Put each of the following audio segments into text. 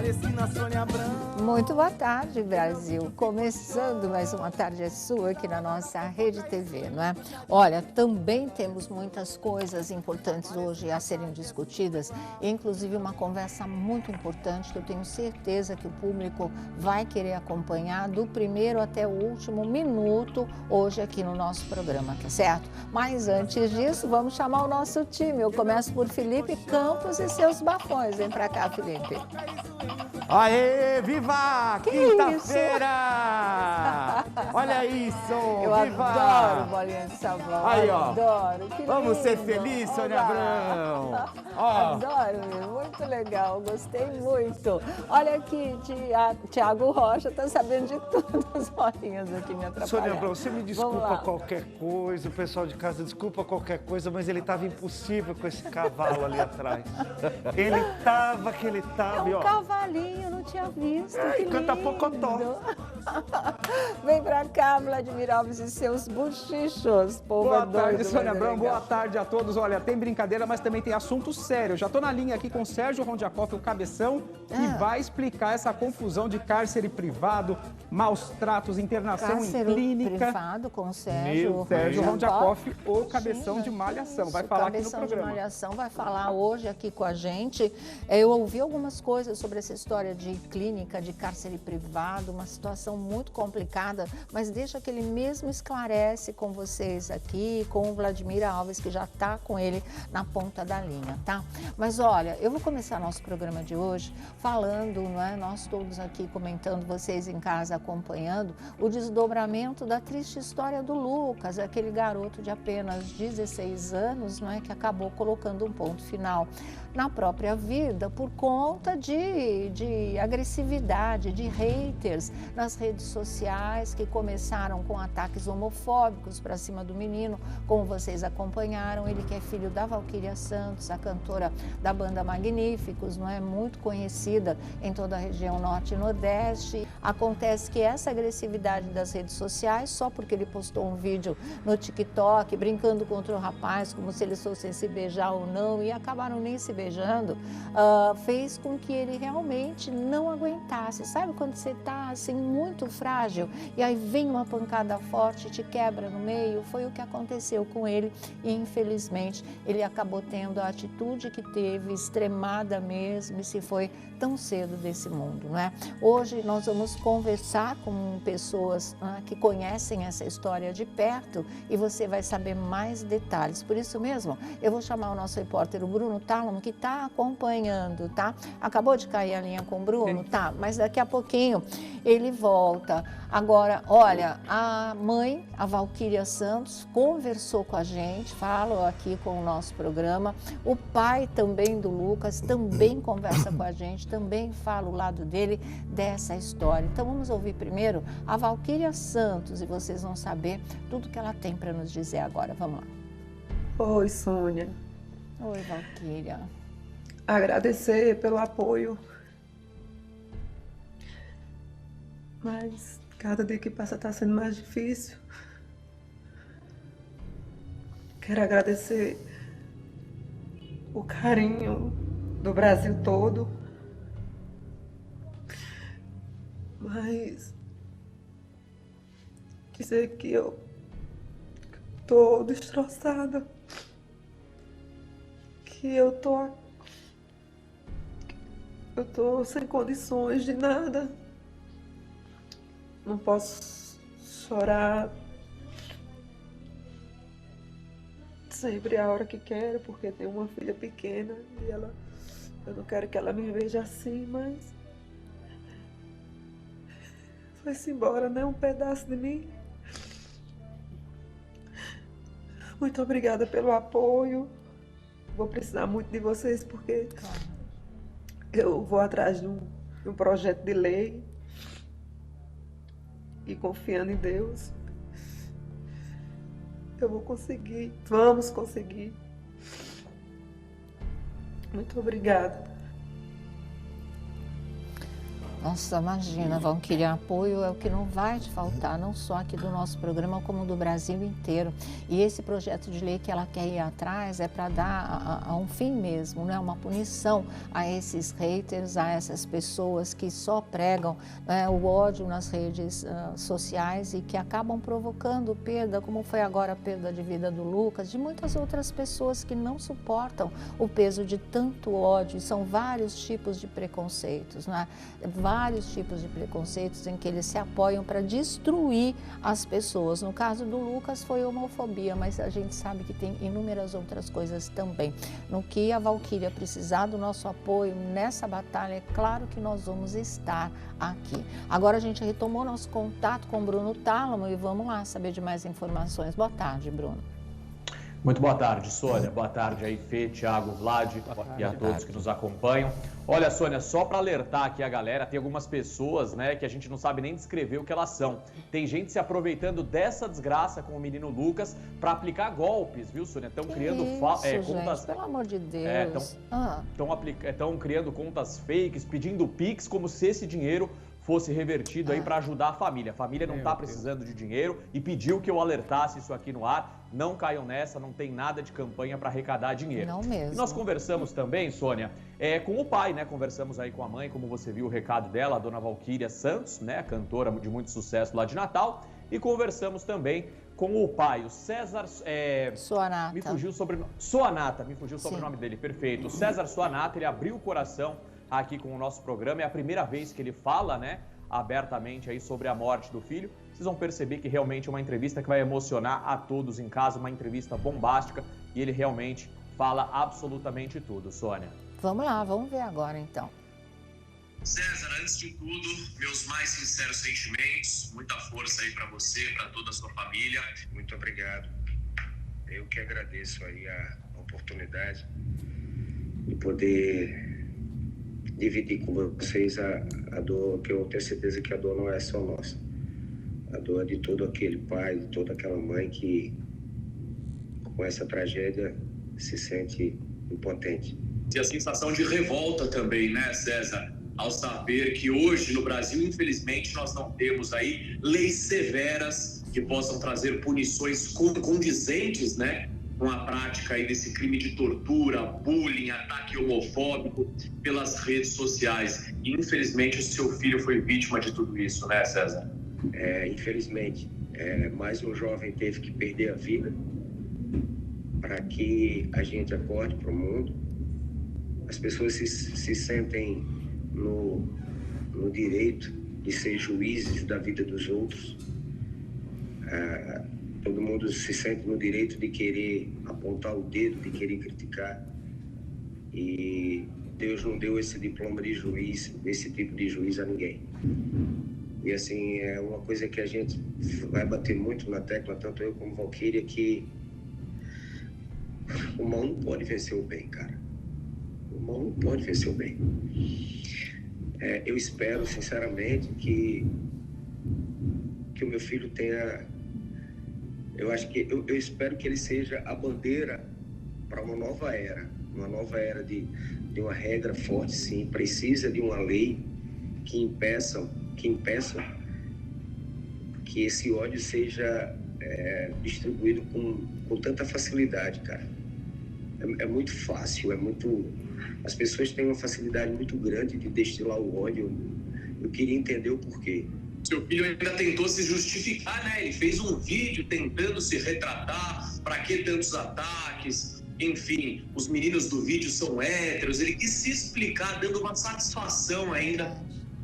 Teresina, Sônia Abrão. Muito boa tarde, Brasil. Começando mais uma Tarde é Sua aqui na nossa Rede TV, não é? Olha, também temos muitas coisas importantes hoje a serem discutidas, inclusive uma conversa muito importante que eu tenho certeza que o público vai querer acompanhar do primeiro até o último minuto hoje aqui no nosso programa, tá certo? Mas antes disso, vamos chamar o nosso time. Eu começo por Felipe Campos e seus bafões. Vem pra cá, Felipe. Aê, viva! Quinta-feira! Olha isso! Eu viva! adoro bolinha de sabão. Aí, ó. Adoro. Que Vamos ser lindo. felizes, Sônia Abrão! Ó. Adoro, muito legal, gostei muito. Olha aqui, Tiago Rocha está sabendo de tudo, as bolinhas aqui me atrapalhando. Sônia Abrão, você me desculpa qualquer coisa, o pessoal de casa desculpa qualquer coisa, mas ele estava impossível com esse cavalo ali atrás. Ele estava que ele estava. É um cavalinho, eu não tinha visto. Que canta lindo. pocotó. Vem pra cá, Vladimir Alves e seus bochichos. Povo Boa é doido, tarde, Sônia mas é Abrão. legal. Boa tarde a todos. Olha, tem brincadeira, mas também tem assunto sério. Já estou na linha aqui com o Sérgio Rondiakoff, o cabeção, que vai explicar essa confusão de cárcere privado, maus tratos, internação Cárcere em clínica. privado com o Sérgio Sérgio Rondiakoff, o cabeção Sim, de Malhação. Vai o falar aqui no Cabeção de programa. Malhação vai falar hoje aqui com a gente. Eu ouvi algumas coisas sobre essa história de clínica, de cárcere privado, uma situação muito complicada, mas deixa que ele mesmo esclarece com vocês aqui, com o Vladimir Alves, que já está com ele na ponta da linha, tá? Mas olha, eu vou começar nosso programa de hoje falando, não é? Nós todos aqui comentando, vocês em casa acompanhando, o desdobramento da triste história do Lucas, aquele garoto de apenas 16 anos, não é? Que acabou colocando um ponto final na própria vida por conta de agressividade, de haters nas redes sociais que começaram com ataques homofóbicos para cima do menino, como vocês acompanharam, ele que é filho da Valquíria Santos, a cantora da banda Magníficos, não é? Muito conhecida em toda a região norte e nordeste. Acontece que essa agressividade das redes sociais, só porque ele postou um vídeo no TikTok brincando com outro rapaz, como se eles fossem se beijar ou não, e acabaram nem se beijando, fez com que ele realmente não aguentasse. Sabe quando você está assim muito frágil e aí vem uma pancada forte e te quebra no meio? Foi o que aconteceu com ele e infelizmente ele acabou tendo a atitude que teve, extremada mesmo, e se foi tão cedo desse mundo, não é? Hoje nós vamos conversar com pessoas que conhecem essa história de perto e você vai saber mais detalhes. Por isso mesmo, eu vou chamar o nosso repórter, o Bruno Tálamo, que está acompanhando, tá? Acabou de cair a linha com o Bruno? Tá, mas daqui a pouquinho ele volta. Agora, olha, a mãe, a Valquíria Santos, conversou com a gente, fala aqui com o nosso programa. O pai também do Lucas também conversa com a gente, também fala o lado dele dessa história. Então vamos ouvir primeiro a Valquíria Santos e vocês vão saber tudo que ela tem para nos dizer agora. Vamos lá. Oi, Sônia. Oi, Valquíria. Agradecer pelo apoio. Mas cada dia que passa está sendo mais difícil. Quero agradecer o carinho do Brasil todo. Mas dizer que eu tô destroçada. Que eu tô sem condições de nada. Não posso chorar sempre a hora que quero, porque tenho uma filha pequena e eu não quero que ela me veja assim, mas foi-se embora, né? Um pedaço de mim. Muito obrigada pelo apoio. Vou precisar muito de vocês porque eu vou atrás de um projeto de lei e confiando em Deus, eu vou conseguir, vamos conseguir. Muito obrigada. Nossa, imagina, Valquíria, apoio é o que não vai te faltar, não só aqui do nosso programa, como do Brasil inteiro. E esse projeto de lei que ela quer ir atrás é para dar a um fim mesmo, né? Uma punição a esses haters, a essas pessoas que só pregam o ódio nas redes sociais e que acabam provocando perda, como foi agora a perda de vida do Lucas, de muitas outras pessoas que não suportam o peso de tanto ódio. E são vários tipos de preconceitos, né? Vários tipos de preconceitos em que eles se apoiam para destruir as pessoas. No caso do Lucas foi homofobia, mas a gente sabe que tem inúmeras outras coisas também. No que a Valquíria precisar do nosso apoio nessa batalha, é claro que nós vamos estar aqui. Agora a gente retomou nosso contato com o Bruno Tálamo e vamos lá saber de mais informações. Boa tarde, Bruno. Muito boa tarde, Sônia. Boa tarde aí, Fê, Thiago, Vlad e a todos que nos acompanham. Olha, Sônia, só para alertar aqui a galera, tem algumas pessoas, né, que a gente não sabe nem descrever o que elas são. Tem gente se aproveitando dessa desgraça com o menino Lucas para aplicar golpes, viu, Sônia? Estão criando contas... Gente, pelo amor de Deus. Estão criando contas fakes, pedindo Pix, como se esse dinheiro fosse revertido aí para ajudar a família. A família não está precisando de dinheiro e pediu que eu alertasse isso aqui no ar. Não caiam nessa, não tem nada de campanha para arrecadar dinheiro. Não mesmo. E nós conversamos também, Sônia, com o pai, né? Conversamos aí com a mãe, como você viu o recado dela, a dona Valquíria Santos, né? Cantora de muito sucesso lá de Natal. E conversamos também com o pai, o César... Suanata. Me fugiu o sobrenome. Suanata, me fugiu o sobrenome dele, perfeito. O César Suanata, ele abriu o coração aqui com o nosso programa. É a primeira vez que ele fala, né, abertamente aí sobre a morte do filho. Vocês vão perceber que realmente é uma entrevista que vai emocionar a todos em casa, uma entrevista bombástica, e ele realmente fala absolutamente tudo, Sônia. Vamos lá, vamos ver agora então. César, antes de tudo, meus mais sinceros sentimentos, muita força aí para você, para toda a sua família. Muito obrigado. Eu que agradeço aí a oportunidade de poder dividir com vocês a dor, que eu tenho certeza que a dor não é só nossa. A dor é de todo aquele pai, de toda aquela mãe que, com essa tragédia, se sente impotente. E a sensação de revolta também, né, César? Ao saber que hoje no Brasil, infelizmente, nós não temos aí leis severas que possam trazer punições condizentes, né, com a prática aí desse crime de tortura, bullying, ataque homofóbico pelas redes sociais. E, infelizmente, o seu filho foi vítima de tudo isso, né, César? Infelizmente, mais um jovem teve que perder a vida para que a gente acorde para o mundo. As pessoas se sentem no direito de ser juízes da vida dos outros. Todo mundo se sente no direito de querer apontar o dedo, de querer criticar. E Deus não deu esse diploma de juiz, esse tipo de juiz a ninguém. E assim, é uma coisa que a gente vai bater muito na tecla, tanto eu como Valquíria, que o mal não pode vencer o bem, cara. O mal não pode vencer o bem. Eu espero, sinceramente, que o meu filho tenha... Eu espero que ele seja a bandeira para uma nova era de uma regra forte, sim. Precisa de uma lei que impeça que esse ódio seja distribuído com tanta facilidade, cara. É muito fácil, as pessoas têm uma facilidade muito grande de destilar o ódio. Eu queria entender o porquê. Seu filho ainda tentou se justificar, né? Ele fez um vídeo tentando se retratar. Para que tantos ataques? Enfim, os meninos do vídeo são héteros. Ele quis se explicar, dando uma satisfação ainda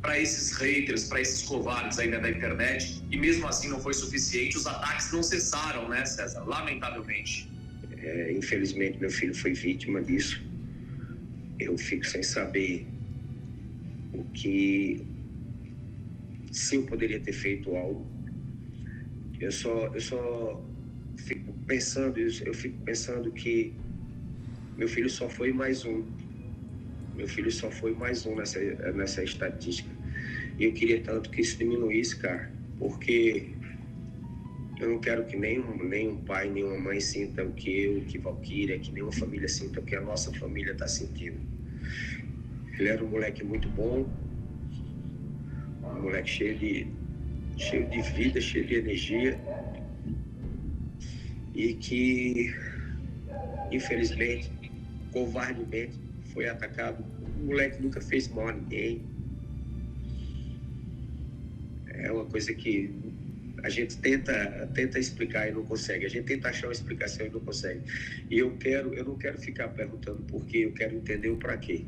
para esses haters, para esses covardes ainda da internet. E mesmo assim não foi suficiente. Os ataques não cessaram, né, César? Lamentavelmente. Infelizmente, meu filho foi vítima disso. Eu fico sem saber se eu poderia ter feito algo. Eu só fico pensando que meu filho só foi mais um. Nessa estatística. E eu queria tanto que isso diminuísse, cara, porque eu não quero que nem um pai, nem uma mãe sinta o que Valquíria, que nenhuma família sinta o que a nossa família está sentindo. Ele era um moleque muito bom, Um moleque cheio de vida, cheio de energia. E que, infelizmente, covardemente, foi atacado. O moleque nunca fez mal a ninguém. É uma coisa que a gente tenta explicar e não consegue. A gente tenta achar uma explicação e não consegue. E eu não quero ficar perguntando por quê, eu quero entender o para quê.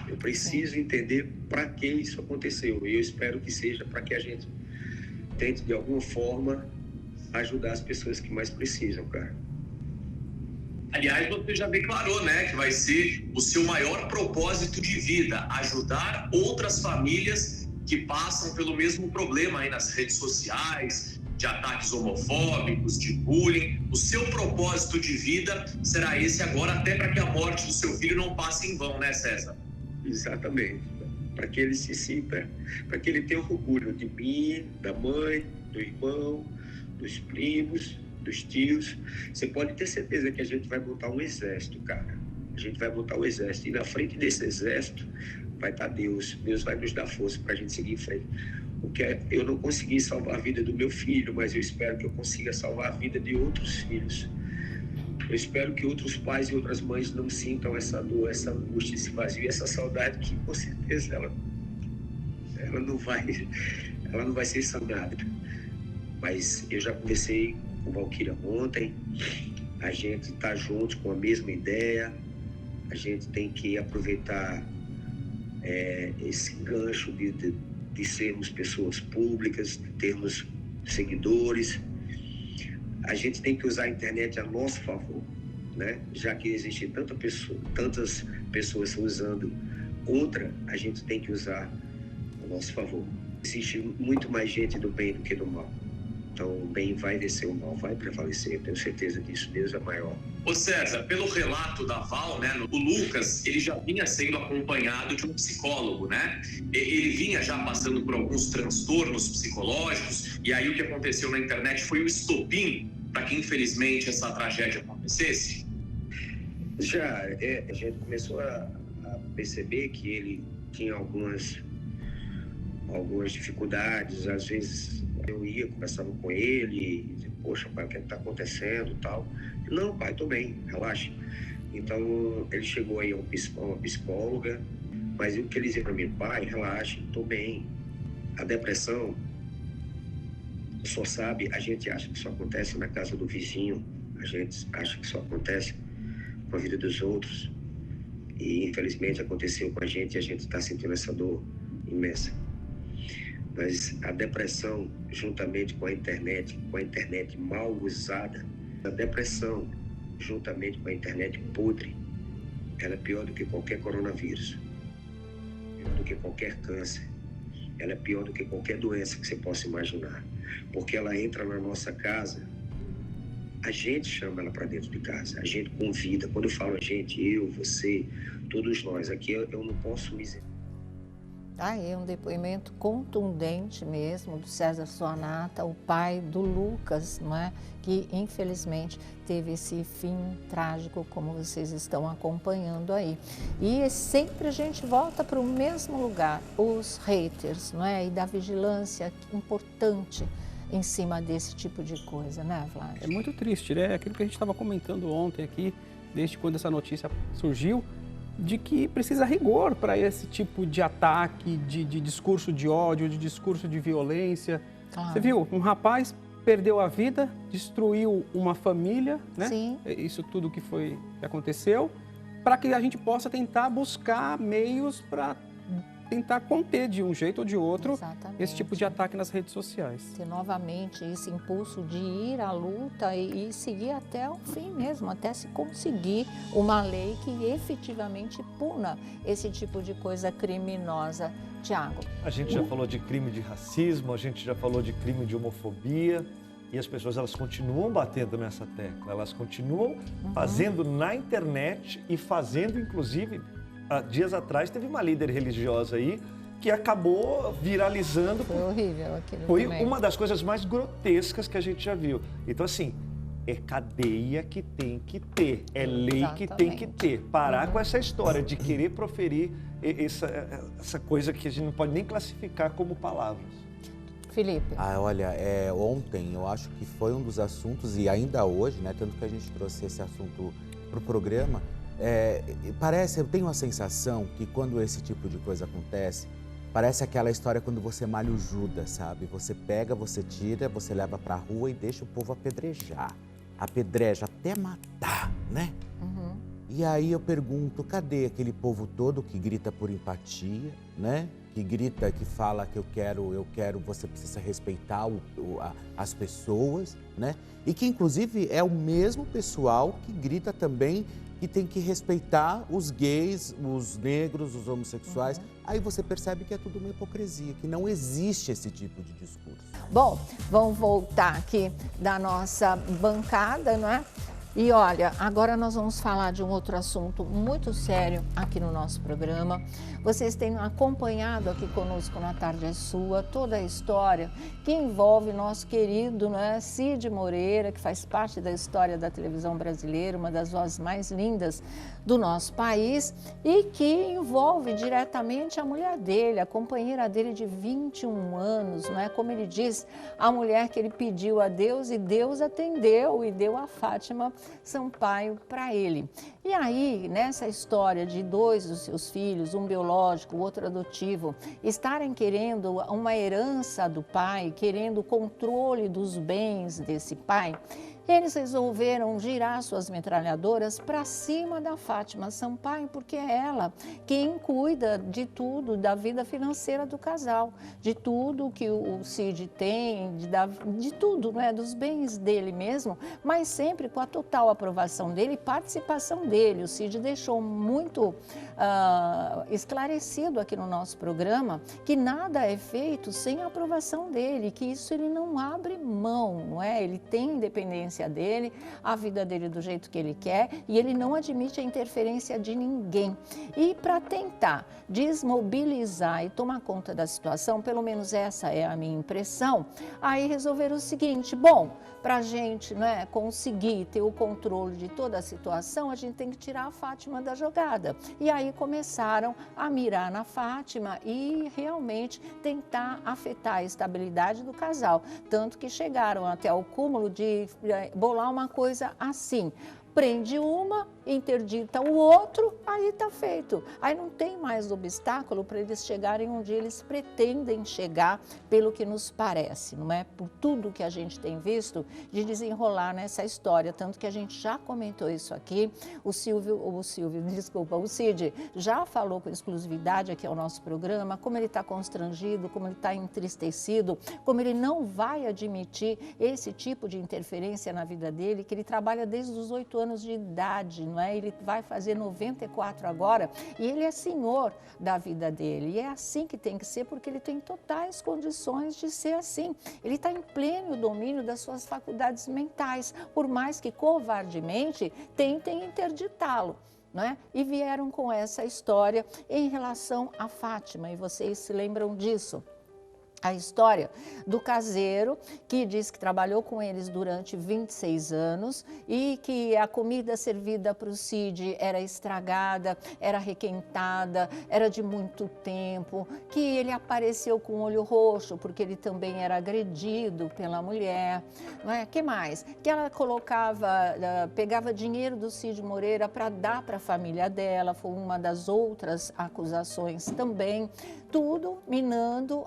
Eu preciso entender para que isso aconteceu. E eu espero que seja para que a gente tente, de alguma forma, ajudar as pessoas que mais precisam, cara. Aliás, você já declarou, né, que vai ser o seu maior propósito de vida, ajudar outras famílias que passam pelo mesmo problema aí nas redes sociais, de ataques homofóbicos, de bullying. O seu propósito de vida será esse agora, até para que a morte do seu filho não passe em vão, né, César? Exatamente. Para que ele se sinta, para que ele tenha orgulho de mim, da mãe, do irmão, dos primos, dos tios. Você pode ter certeza que a gente vai montar um exército, cara. A gente vai montar um exército. E na frente desse exército vai estar Deus. Deus vai nos dar força para a gente seguir em frente. Porque eu não consegui salvar a vida do meu filho, mas eu espero que eu consiga salvar a vida de outros filhos. Eu espero que outros pais e outras mães não sintam essa dor, essa angústia, esse vazio, essa saudade que, com certeza, ela não vai ser sanada. Mas eu já conversei com Valquíria ontem, a gente está junto com a mesma ideia, a gente tem que aproveitar esse gancho de sermos pessoas públicas, de termos seguidores. A gente tem que usar a internet a nosso favor, né? Já que existem tantas pessoas usando contra, a gente tem que usar a nosso favor. Existe muito mais gente do bem do que do mal. Então o bem vai vencer o mal, vai prevalecer, eu tenho certeza disso, Deus é maior. Ô César, pelo relato da Val, né, o Lucas, ele já vinha sendo acompanhado de um psicólogo, né? Ele vinha já passando por alguns transtornos psicológicos, e aí o que aconteceu na internet foi o estopim para que, infelizmente, essa tragédia acontecesse? Já, a gente começou a perceber que ele tinha algumas dificuldades, às vezes eu ia, conversava com ele, e dizia, poxa, pai, o que está acontecendo e tal. Não, pai, tô bem, relaxa. Então, ele chegou aí a uma psicóloga, mas o que ele dizia para mim, pai, relaxa, tô bem. A depressão, a gente acha que só acontece na casa do vizinho, a gente acha que só acontece com a vida dos outros. E, infelizmente, aconteceu com a gente e a gente está sentindo essa dor imensa. Mas a depressão, juntamente com a internet mal usada, a depressão, juntamente com a internet podre, ela é pior do que qualquer coronavírus, pior do que qualquer câncer, ela é pior do que qualquer doença que você possa imaginar, porque ela entra na nossa casa, a gente chama ela para dentro de casa, a gente convida. Quando eu falo a gente, eu, você, todos nós, aqui eu não posso me dizer. Aí um depoimento contundente mesmo do César Suanata, o pai do Lucas, não é? Que infelizmente teve esse fim trágico, como vocês estão acompanhando aí. E sempre a gente volta para o mesmo lugar, os haters, não é? E da vigilância importante em cima desse tipo de coisa, né, Vlad? É muito triste, né? Aquilo que a gente estava comentando ontem aqui, desde quando essa notícia surgiu, de que precisa rigor para esse tipo de ataque, de discurso de ódio, de discurso de violência. Claro. Você viu, um rapaz perdeu a vida, destruiu uma família, né? Sim. Isso tudo que aconteceu, para que a gente possa tentar buscar meios para tentar conter de um jeito ou de outro esse tipo de ataque nas redes sociais. Ter novamente esse impulso de ir à luta e seguir até o fim mesmo, até se conseguir uma lei que efetivamente puna esse tipo de coisa criminosa. Tiago. A gente já falou de crime de racismo, a gente já falou de crime de homofobia, e as pessoas elas continuam batendo nessa tecla, elas continuam fazendo na internet e fazendo, inclusive, dias atrás teve uma líder religiosa aí que acabou viralizando. Foi horrível aquilo. Foi também. Uma das coisas mais grotescas que a gente já viu. Então, assim, é cadeia que tem que ter, é lei que tem que ter. Parar com essa história de querer proferir essa coisa que a gente não pode nem classificar como palavras. Felipe. Olha, ontem eu acho que foi um dos assuntos, e ainda hoje, né, tanto que a gente trouxe esse assunto para o programa, eu tenho a sensação que quando esse tipo de coisa acontece, parece aquela história quando você malha o Judas, sabe? Você pega, você tira, você leva para a rua e deixa o povo apedrejar. Apedreja até matar, né? Uhum. E aí eu pergunto, cadê aquele povo todo que grita por empatia, né? Que grita, que fala que eu quero, você precisa respeitar as pessoas, né? E que inclusive é o mesmo pessoal que grita também que tem que respeitar os gays, os negros, os homossexuais. Uhum. Aí você percebe que é tudo uma hipocrisia, que não existe esse tipo de discurso. Bom, vamos voltar aqui da nossa bancada, não é? E olha, agora nós vamos falar de um outro assunto muito sério aqui no nosso programa. Vocês têm acompanhado aqui conosco na Tarde é Sua toda a história que envolve nosso querido, né, Cid Moreira, que faz parte da história da televisão brasileira, uma das vozes mais lindas do nosso país e que envolve diretamente a mulher dele, a companheira dele de 21 anos, não é? Como ele diz, a mulher que ele pediu a Deus e Deus atendeu e deu a Fátima Sampaio para ele. E aí, nessa história de dois dos seus filhos, um biológico, o outro adotivo, estarem querendo uma herança do pai, querendo o controle dos bens desse pai, eles resolveram girar suas metralhadoras para cima da Fátima Sampaio, porque é ela quem cuida de tudo, da vida financeira do casal, de tudo que o Cid tem, de tudo, né, dos bens dele mesmo, mas sempre com a total aprovação dele e participação dele. O Cid deixou muito esclarecido aqui no nosso programa que nada é feito sem a aprovação dele, que isso ele não abre mão, não é? Ele tem independência dele, a vida dele do jeito que ele quer e ele não admite a interferência de ninguém. E para tentar desmobilizar e tomar conta da situação, pelo menos essa é a minha impressão, aí resolveram o seguinte: bom, para a gente, né, conseguir ter o controle de toda a situação, a gente tem que tirar a Fátima da jogada. E aí começaram a mirar na Fátima e realmente tentar afetar a estabilidade do casal. Tanto que chegaram até o cúmulo de bolar uma coisa assim: prende uma, interdita o outro, aí está feito. Aí não tem mais obstáculo para eles chegarem onde eles pretendem chegar, pelo que nos parece, não é? Por tudo que a gente tem visto de desenrolar nessa história, tanto que a gente já comentou isso aqui. O Cid já falou com exclusividade aqui ao nosso programa, como ele está constrangido, como ele está entristecido, como ele não vai admitir esse tipo de interferência na vida dele, que ele trabalha desde os 8 anos de idade, não é? Ele vai fazer 94 agora e ele é senhor da vida dele. E é assim que tem que ser, porque ele tem totais condições de ser assim. Ele está em pleno domínio das suas faculdades mentais, por mais que covardemente tentem interditá-lo. Né? E vieram com essa história em relação a Fátima, e vocês se lembram disso. A história do caseiro que diz que trabalhou com eles durante 26 anos e que a comida servida para o Cid era estragada, era requentada, era de muito tempo, que ele apareceu com o olho roxo porque ele também era agredido pela mulher. Não é? Que mais? Que ela pegava dinheiro do Cid Moreira para dar para a família dela, foi uma das outras acusações também. Tudo minando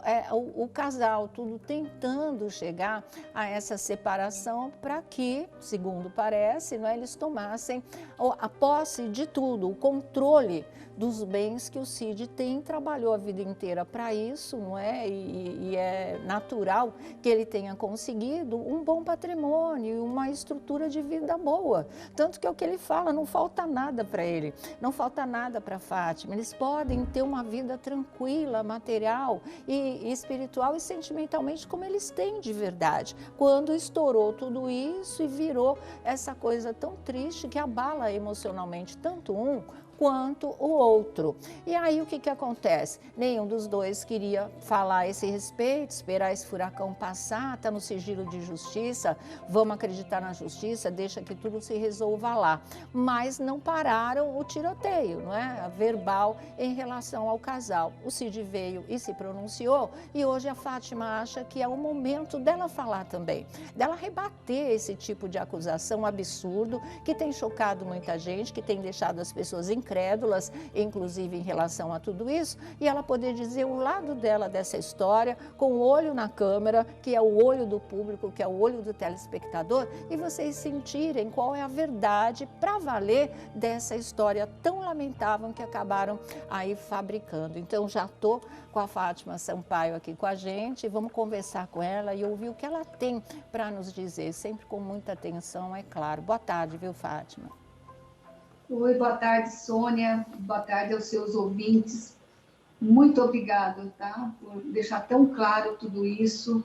o casal, tudo tentando chegar a essa separação para que, segundo parece, não é, eles tomassem a posse de tudo, o controle dos bens que o Cid tem, trabalhou a vida inteira para isso, não é? E é natural que ele tenha conseguido um bom patrimônio, uma estrutura de vida boa. Tanto que é o que ele fala, não falta nada para ele, não falta nada para Fátima. Eles podem ter uma vida tranquila, material e espiritual e sentimentalmente como eles têm de verdade. Quando estourou tudo isso e virou essa coisa tão triste que abala emocionalmente tanto um quanto o outro. E aí o que acontece? Nenhum dos dois queria falar a esse respeito, esperar esse furacão passar, está no sigilo de justiça, vamos acreditar na justiça, deixa que tudo se resolva lá. Mas não pararam o tiroteio, não é? A verbal em relação ao casal. O Cid veio e se pronunciou e hoje a Fátima acha que é o momento dela falar também, dela rebater esse tipo de acusação absurdo que tem chocado muita gente, que tem deixado as pessoas incrédulas, inclusive em relação a tudo isso, e ela poder dizer o lado dela dessa história, com o olho na câmera, que é o olho do público, que é o olho do telespectador, e vocês sentirem qual é a verdade para valer dessa história tão lamentável que acabaram aí fabricando. Então já estou com a Fátima Sampaio aqui com a gente, vamos conversar com ela e ouvir o que ela tem para nos dizer, sempre com muita atenção, é claro. Boa tarde, viu, Fátima? Oi, boa tarde, Sônia. Boa tarde aos seus ouvintes. Muito obrigada, tá? Por deixar tão claro tudo isso,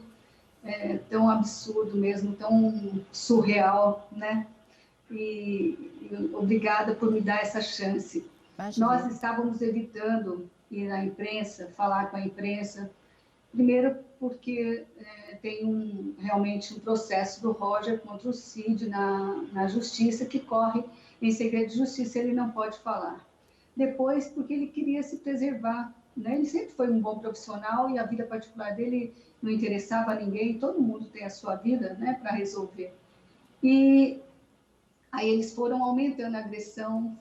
tão absurdo mesmo, tão surreal, né? E obrigada por me dar essa chance. Imagina. Nós estávamos evitando ir à imprensa, falar com a imprensa, primeiro porque tem realmente um processo do Roger contra o Cid na justiça que corre em segredo de justiça, ele não pode falar. Depois, porque ele queria se preservar, né? Ele sempre foi um bom profissional e a vida particular dele não interessava a ninguém, todo mundo tem a sua vida, né, para resolver. E aí eles foram aumentando a agressão,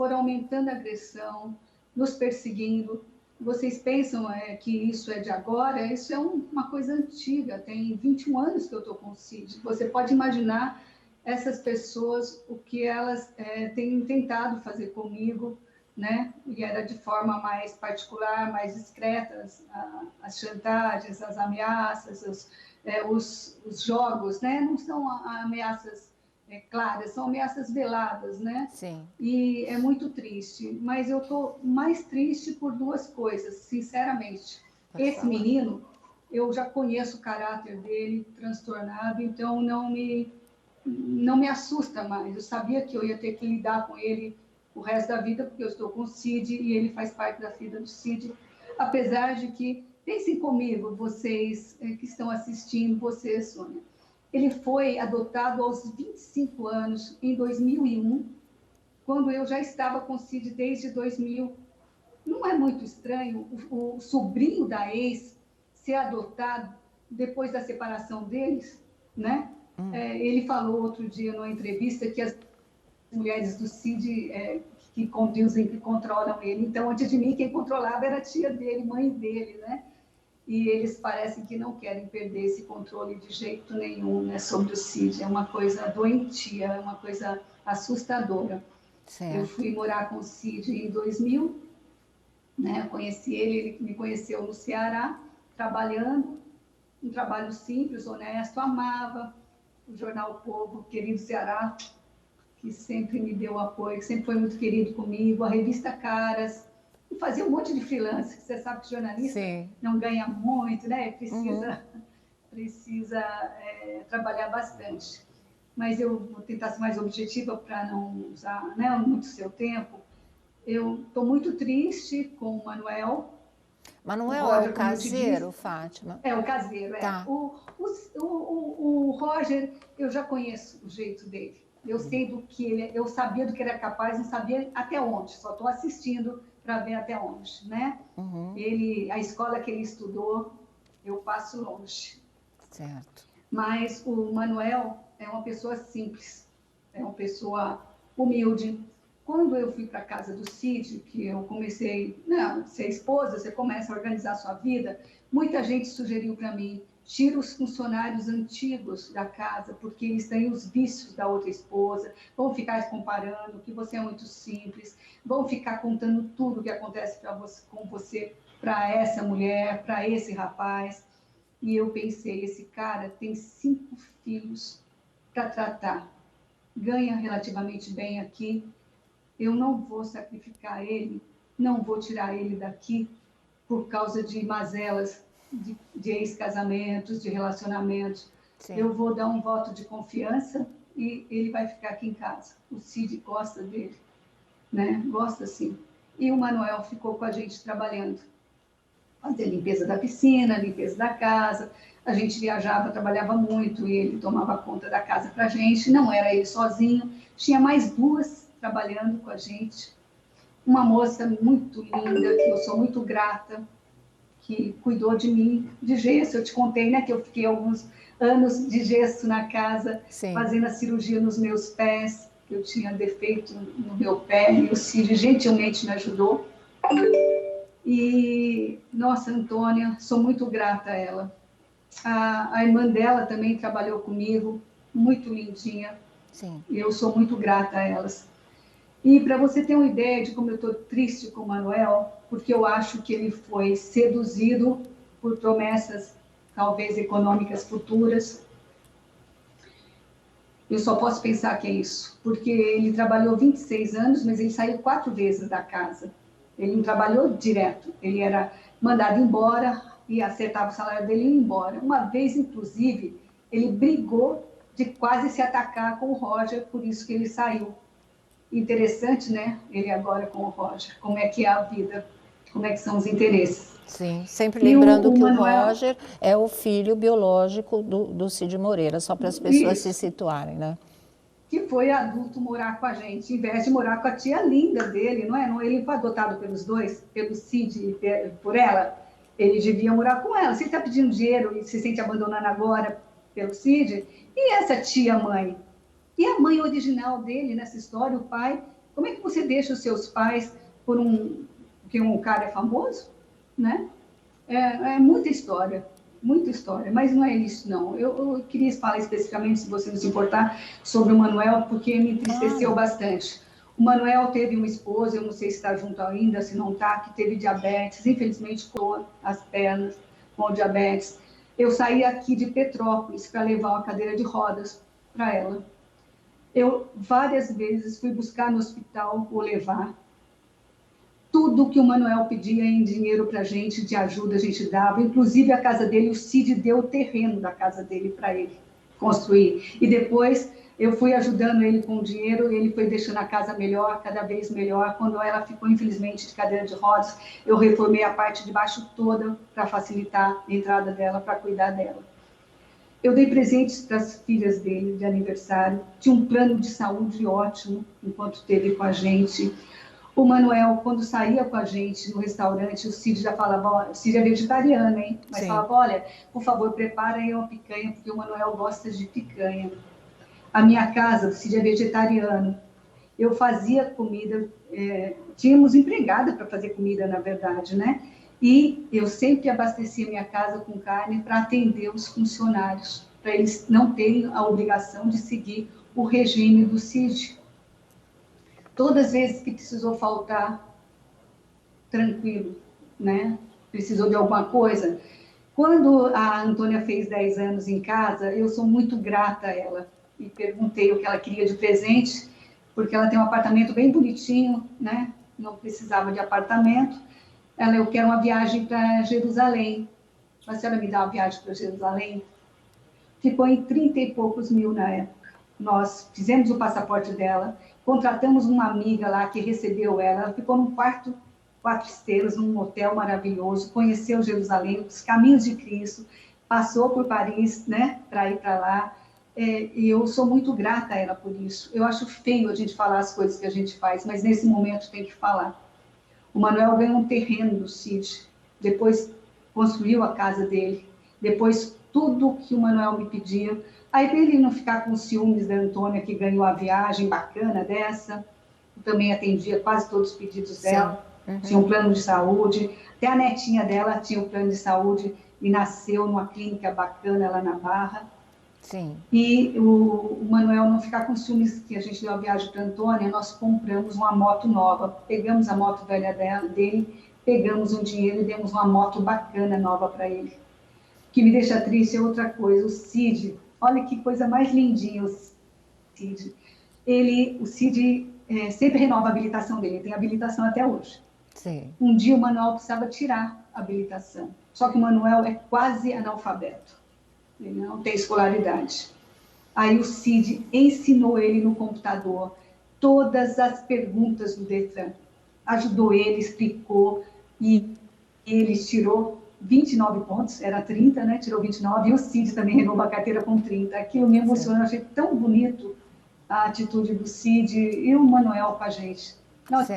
nos perseguindo. Vocês pensam que isso é de agora? Isso é uma coisa antiga, tem 21 anos que eu estou com o Cid. Você pode imaginar essas pessoas, o que elas têm tentado fazer comigo, né? E era de forma mais particular, mais discreta, as chantagens, as ameaças, os jogos, né? Não são ameaças claras, são ameaças veladas, né? Sim. E é muito triste, mas eu estou mais triste por duas coisas, sinceramente. Esse menino, eu já conheço o caráter dele, transtornado, então não me assusta mais. Eu sabia que eu ia ter que lidar com ele o resto da vida, porque eu estou com o Cid e ele faz parte da vida do Cid. Apesar de que, pensem comigo, vocês que estão assistindo, você, Sônia, ele foi adotado aos 25 anos, em 2001, quando eu já estava com o Cid desde 2000. Não é muito estranho o sobrinho da ex ser adotado depois da separação deles, né? Ele falou outro dia numa entrevista que as mulheres do Cid que conduzem, que controlam ele. Então, antes de mim, quem controlava era a tia dele, mãe dele, né? E eles parecem que não querem perder esse controle de jeito nenhum, né, sobre o Cid. É uma coisa doentia, é uma coisa assustadora. Certo. Eu fui morar com o Cid em 2000, né? Eu conheci ele me conheceu no Ceará, trabalhando, um trabalho simples, honesto, amava o jornal Povo, querido Ceará, que sempre me deu apoio, que sempre foi muito querido comigo, a revista Caras, e fazia um monte de freelance, que você sabe que jornalista não ganha muito, né? Precisa trabalhar bastante. Mas eu vou tentar ser mais objetiva para não usar, né, muito seu tempo. Eu estou muito triste com o Manuel. Manuel é o caseiro, Fátima? É, o caseiro, tá. O Roger, eu já conheço o jeito dele. Eu sei do que ele, eu sabia do que ele era capaz, não sabia até onde. Só estou assistindo para ver até onde, né? A escola que ele estudou, eu passo longe. Certo. Mas o Manuel é uma pessoa simples, é uma pessoa humilde. Quando eu fui para a casa do Cid, que eu comecei a ser esposa, você começa a organizar a sua vida, muita gente sugeriu para mim, tira os funcionários antigos da casa, porque eles têm os vícios da outra esposa, vão ficar comparando que você é muito simples, vão ficar contando tudo o que acontece com você, para essa mulher, para esse rapaz. E eu pensei, esse cara tem 5 filhos para tratar, ganha relativamente bem aqui, eu não vou sacrificar ele, não vou tirar ele daqui por causa de mazelas, de ex-casamentos, de relacionamentos. Sim. Eu vou dar um voto de confiança e ele vai ficar aqui em casa. O Cid gosta dele, né? Gosta sim. e o Manuel ficou com a gente trabalhando. Fazia limpeza da piscina, limpeza da casa. A gente viajava, trabalhava muito, e ele tomava conta da casa para a gente. Não era ele sozinho, tinha mais 2 trabalhando com a gente. Uma moça muito linda, que eu sou muito grata, que cuidou de mim, de gesso. Eu te contei, né, que eu fiquei alguns anos de gesso na casa, Sim. fazendo a cirurgia nos meus pés, que eu tinha defeito no meu pé, e o Cid gentilmente me ajudou. E, nossa, Antônia, sou muito grata a ela. A irmã dela também trabalhou comigo, muito lindinha. Sim. E eu sou muito grata a elas. E para você ter uma ideia de como eu estou triste com o Manuel, porque eu acho que ele foi seduzido por promessas, talvez econômicas futuras. Eu só posso pensar que é isso, porque ele trabalhou 26 anos, mas ele saiu 4 vezes da casa. Ele não trabalhou direto, ele era mandado embora e acertava o salário dele e ia embora. Uma vez, inclusive, ele brigou de quase se atacar com o Roger, por isso que ele saiu. Interessante, né? Ele agora com o Roger. Como é que é a vida? Como é que são os interesses? Sim, sempre lembrando que Manuel... o Roger é o filho biológico do Cid Moreira, só para as pessoas se situarem, né? Que foi adulto morar com a gente, em vez de morar com a tia linda dele, não é? Ele foi adotado pelos dois, pelo Cid e por ela. Ele devia morar com ela. Se ele está pedindo dinheiro e se sente abandonado agora pelo Cid, e essa tia-mãe? E a mãe original dele nessa história, o pai? Como é que você deixa os seus pais porque um cara é famoso? Né? É muita história, mas não é isso, não. Eu queria falar especificamente, se você não se importar, sobre o Manuel, porque me entristeceu bastante. O Manuel teve uma esposa, eu não sei se está junto ainda, se não está, que teve diabetes, infelizmente com as pernas, com diabetes. Eu saí aqui de Petrópolis para levar uma cadeira de rodas para ela. Eu várias vezes fui buscar no hospital ou levar. Tudo que o Manuel pedia em dinheiro para a gente, de ajuda, a gente dava. Inclusive, a casa dele, o Cid deu o terreno da casa dele para ele construir. E depois, eu fui ajudando ele com o dinheiro, ele foi deixando a casa melhor, cada vez melhor. Quando ela ficou, infelizmente, de cadeira de rodas, eu reformei a parte de baixo toda para facilitar a entrada dela, para cuidar dela. Eu dei presentes para as filhas dele de aniversário. Tinha um plano de saúde ótimo, enquanto esteve com a gente. O Manuel, quando saía com a gente no restaurante, o Cid já falava, o Cid é vegetariano, hein? Mas Sim. Falava, olha, por favor, prepara aí uma picanha, porque o Manuel gosta de picanha. A minha casa, o Cid é vegetariano. Eu fazia comida, tínhamos empregada para fazer comida, na verdade, né? E eu sempre abastecia minha casa com carne para atender os funcionários, para eles não terem a obrigação de seguir o regime do Cid. Todas as vezes que precisou faltar, tranquilo, né? Precisou de alguma coisa. Quando a Antônia fez 10 anos em casa, eu sou muito grata a ela. E perguntei o que ela queria de presente, porque ela tem um apartamento bem bonitinho, né? Não precisava de apartamento. Eu quero uma viagem para Jerusalém. A senhora me dá uma viagem para Jerusalém? Ficou em 30 e poucos mil na época. Nós fizemos o passaporte dela, contratamos uma amiga lá que recebeu ela. Ela ficou num quarto 4 estrelas, num hotel maravilhoso, conheceu Jerusalém, os caminhos de Cristo, passou por Paris, né, para ir para lá. E eu sou muito grata a ela por isso. Eu acho feio a gente falar as coisas que a gente faz, mas nesse momento tem que falar. O Manuel ganhou um terreno do Cid, depois construiu a casa dele, depois tudo que o Manuel me pedia. Aí, para ele não ficar com ciúmes da Antônia, que ganhou a viagem bacana dessa, eu também atendia quase todos os pedidos dela. Uhum. Tinha um plano de saúde, até a netinha dela tinha um plano de saúde e nasceu numa clínica bacana lá na Barra. Sim. E o Manuel não ficar com ciúmes que a gente deu a viagem para a Antônia, nós compramos uma moto nova, pegamos a moto velha dele, pegamos um dinheiro e demos uma moto bacana nova para ele. O que me deixa triste é outra coisa, o Cid, olha que coisa mais lindinha o Cid. O Cid sempre renova a habilitação dele, tem habilitação até hoje. Sim. Um dia o Manuel precisava tirar a habilitação, só que o Manuel é quase analfabeto. Ele não tem escolaridade. Aí o Cid ensinou ele no computador todas as perguntas do Detran. ajudou ele, explicou, e ele tirou 29 pontos, era 30, né? Tirou 29, e o Cid também renovou a carteira com 30. Aquilo me emocionou, eu achei tão bonito a atitude do Cid e o Manuel com a gente. Nós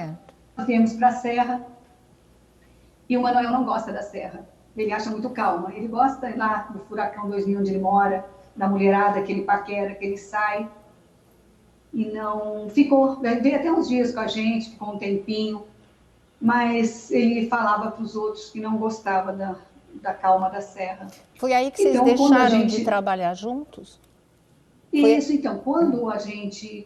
viemos para a Serra, e o Manuel não gosta da Serra. Ele acha muito calma. Ele gosta lá do Furacão 2000, onde ele mora, da mulherada, que ele paquera, que ele sai. E não ficou, veio até uns dias com a gente, ficou um tempinho, mas ele falava para os outros que não gostava da calma da Serra. Foi aí que vocês deixaram de trabalhar juntos? Isso, então, quando a gente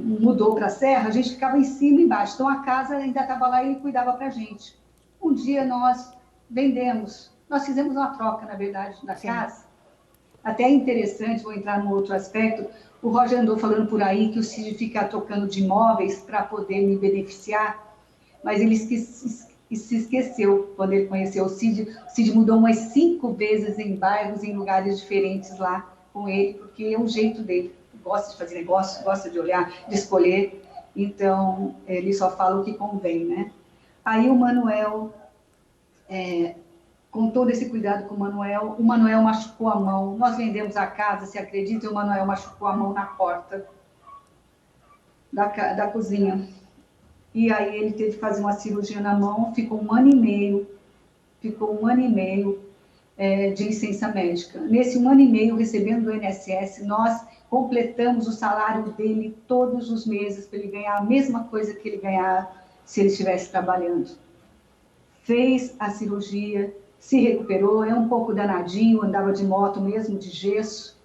mudou para a Serra, a gente ficava em cima e embaixo, então a casa ainda estava lá e ele cuidava para a gente. Um dia nós vendemos, nós fizemos uma troca, na verdade, da casa. Até é interessante, vou entrar num outro aspecto, o Roger andou falando por aí que o Cid fica trocando de imóveis para poder me beneficiar, mas ele se esqueceu quando ele conheceu o Cid. O Cid mudou umas 5 vezes em bairros, em lugares diferentes lá com ele, porque é um jeito dele. Gosta de fazer negócio, gosta de olhar, de escolher, então ele só fala o que convém, né? Aí o Manuel... com todo esse cuidado com o Manuel machucou a mão. Nós vendemos a casa, se acredita, e o Manuel machucou a mão na porta da cozinha. E aí ele teve que fazer uma cirurgia na mão, ficou um ano e meio de licença médica. Nesse 1 ano e meio, recebendo do INSS, nós completamos o salário dele todos os meses, para ele ganhar a mesma coisa que ele ganhava se ele estivesse trabalhando. Fez a cirurgia, se recuperou, é um pouco danadinho, andava de moto mesmo, de gesso,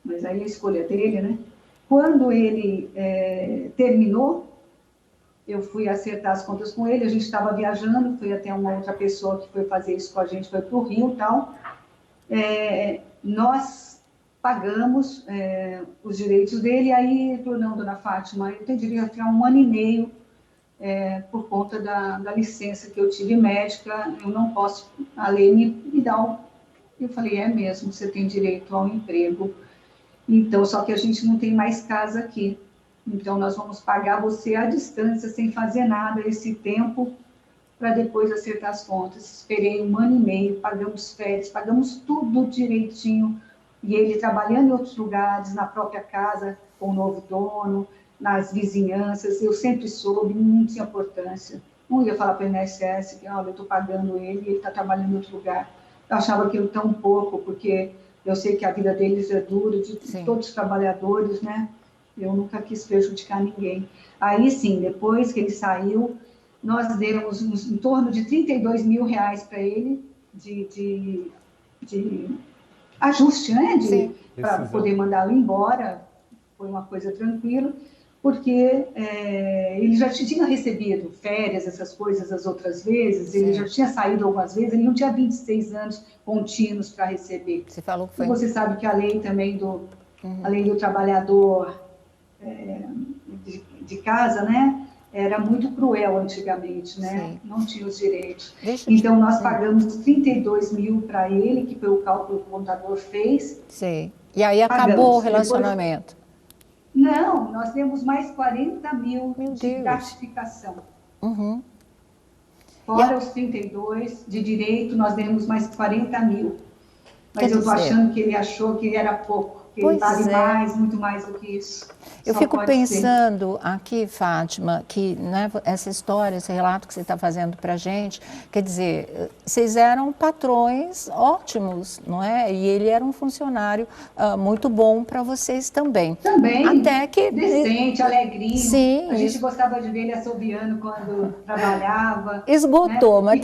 mas aí a escolha dele, né? Quando ele terminou, eu fui acertar as contas com ele, a gente estava viajando, foi até uma outra pessoa que foi fazer isso com a gente, foi para o Rio e tal. Nós pagamos os direitos dele, e aí ele falou, não, dona Fátima, eu tenho direito a ficar 1 ano e meio, por conta da licença que eu tive médica, eu não posso, a lei me dá um... Eu falei, é mesmo, você tem direito ao emprego, então, só que a gente não tem mais casa aqui, então nós vamos pagar você à distância, sem fazer nada, esse tempo, para depois acertar as contas. Esperei 1 ano e meio, pagamos férias, pagamos tudo direitinho, e ele trabalhando em outros lugares, na própria casa, com o novo dono, nas vizinhanças, eu sempre soube, não tinha importância. Não ia falar para o INSS que, olha, eu estou pagando ele e ele está trabalhando em outro lugar. Eu achava aquilo tão pouco, porque eu sei que a vida deles é dura, de todos os trabalhadores, né? Eu nunca quis prejudicar ninguém. Aí, sim, depois que ele saiu, nós demos em torno de R$32 mil para ele, de ajuste, né? Para poder mandá-lo embora. Foi uma coisa tranquila, porque ele já tinha recebido férias, essas coisas, as outras vezes, ele já tinha saído algumas vezes, ele não tinha 26 anos contínuos para receber. Você falou que foi... E você sabe que a lei também a lei do trabalhador de casa, né, era muito cruel antigamente, né? Não tinha os direitos. Então, nós pagamos R$32 mil para ele, que foi o cálculo que o contador fez. Sim. E aí acabou o relacionamento. Não, nós temos mais 40 mil de gratificação. Fora os 32 de direito, nós demos mais 40 mil. Mas eu estou achando que ele achou que era pouco, que ele vale mais, muito mais do que isso. Eu fico pensando aqui, Fátima, que né, essa história, esse relato que você está fazendo para a gente, quer dizer, vocês eram patrões ótimos, não é? E ele era um funcionário muito bom para vocês também. Também, até que decente, alegrinho. Sim. A gente gostava de ver ele assoviando quando trabalhava. Esgotou, né? Mas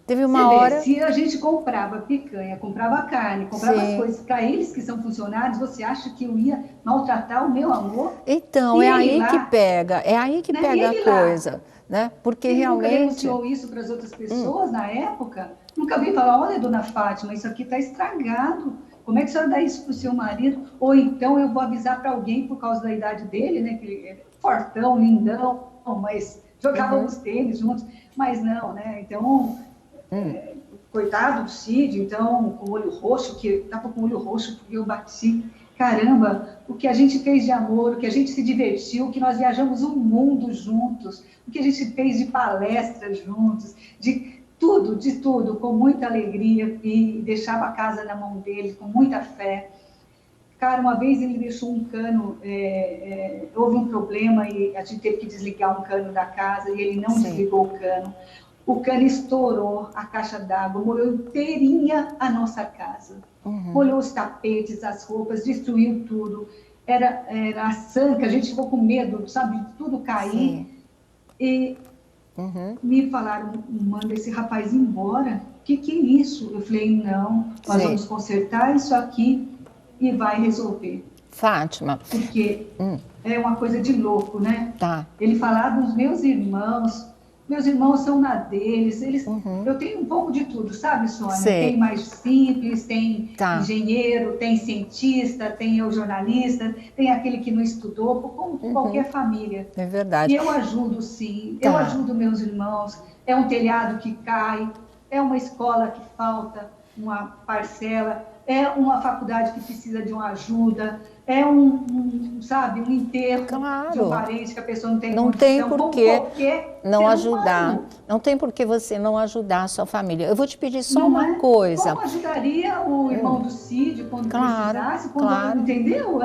teve uma hora... Se a gente comprava picanha, comprava carne, comprava as coisas para eles que são funcionários, você acha que eu ia maltratar o meu amor? Então, é aí que pega a coisa, né? Porque ele realmente... Ele denunciou isso para as outras pessoas na época, nunca veio falar, olha, dona Fátima, isso aqui está estragado, como é que a senhora dá isso para o seu marido? Ou então eu vou avisar para alguém por causa da idade dele, né? Que ele é fortão, lindão, mas jogávamos tênis juntos, mas não, né? Então... coitado do Cid, então, com o olho roxo, que estava com o olho roxo porque eu bati. caramba, o que a gente fez de amor, o que a gente se divertiu, o que nós viajamos o mundo juntos, o que a gente fez de palestras juntos, de tudo, com muita alegria, e deixava a casa na mão dele, com muita fé. Cara, uma vez ele deixou um cano, houve um problema e a gente teve que desligar um cano da casa e ele não desligou o cano. O cano estourou a caixa d'água, molhou inteirinha a nossa casa. Molhou os tapetes, as roupas, destruiu tudo. Era a sanca, a gente ficou com medo, sabe, de tudo cair. Sim. E me falaram, manda esse rapaz embora. O que é isso? Eu falei, não, nós vamos consertar isso aqui e vai resolver. Fátima. Porque é uma coisa de louco, né? Tá. Ele falava dos meus irmãos são na deles, eu tenho um pouco de tudo, sabe, Sônia? Tem mais simples, tem engenheiro, tem cientista, tem eu jornalista, tem aquele que não estudou, como qualquer família. É verdade. E eu ajudo, sim, eu ajudo meus irmãos, é um telhado que cai, é uma escola que falta uma parcela, é uma faculdade que precisa de uma ajuda, é um enterro de um parente que a pessoa não tem condição. Não tem por que não ajudar. Não tem por que você não ajudar a sua família. Eu vou te pedir só uma coisa. Como ajudaria o irmão do Cid quando precisasse, quando entendeu?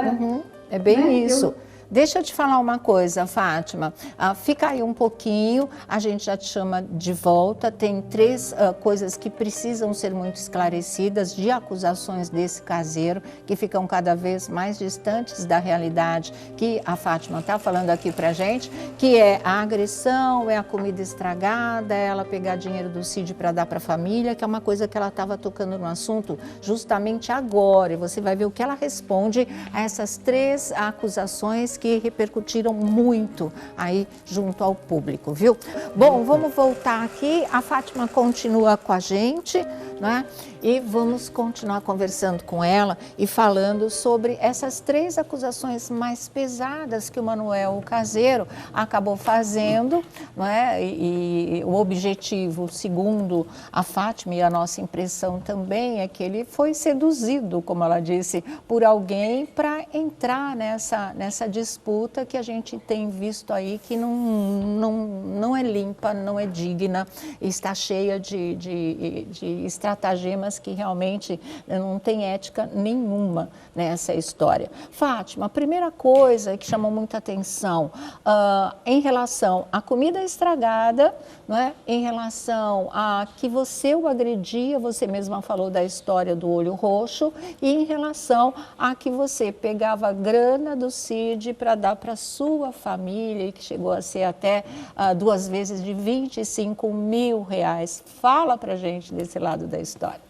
É bem isso. Deixa eu te falar uma coisa, Fátima. Fica aí um pouquinho, a gente já te chama de volta. Tem 3 coisas que precisam ser muito esclarecidas de acusações desse caseiro, que ficam cada vez mais distantes da realidade que a Fátima está falando aqui pra gente, que é a agressão, é a comida estragada, é ela pegar dinheiro do Cid para dar para a família, que é uma coisa que ela estava tocando no assunto justamente agora. E você vai ver o que ela responde a essas 3 acusações que repercutiram muito aí junto ao público, viu? Bom, vamos voltar aqui, a Fátima continua com a gente, né? E vamos continuar conversando com ela e falando sobre essas 3 acusações mais pesadas que o Manuel, o caseiro, acabou fazendo, não é? E o objetivo, segundo a Fátima e a nossa impressão também, é que ele foi seduzido, como ela disse, por alguém para entrar nessa disputa que a gente tem visto aí, que não é limpa, não é digna, está cheia de estratagemas que realmente não tem ética nenhuma nessa história. Fátima, a primeira coisa que chamou muita atenção em relação à comida estragada, não é? Em relação a que você o agredia, você mesma falou da história do olho roxo, e em relação a que você pegava a grana do Cid para dar para sua família, que chegou a ser até 2 vezes de R$25 mil. Fala pra gente desse lado da história.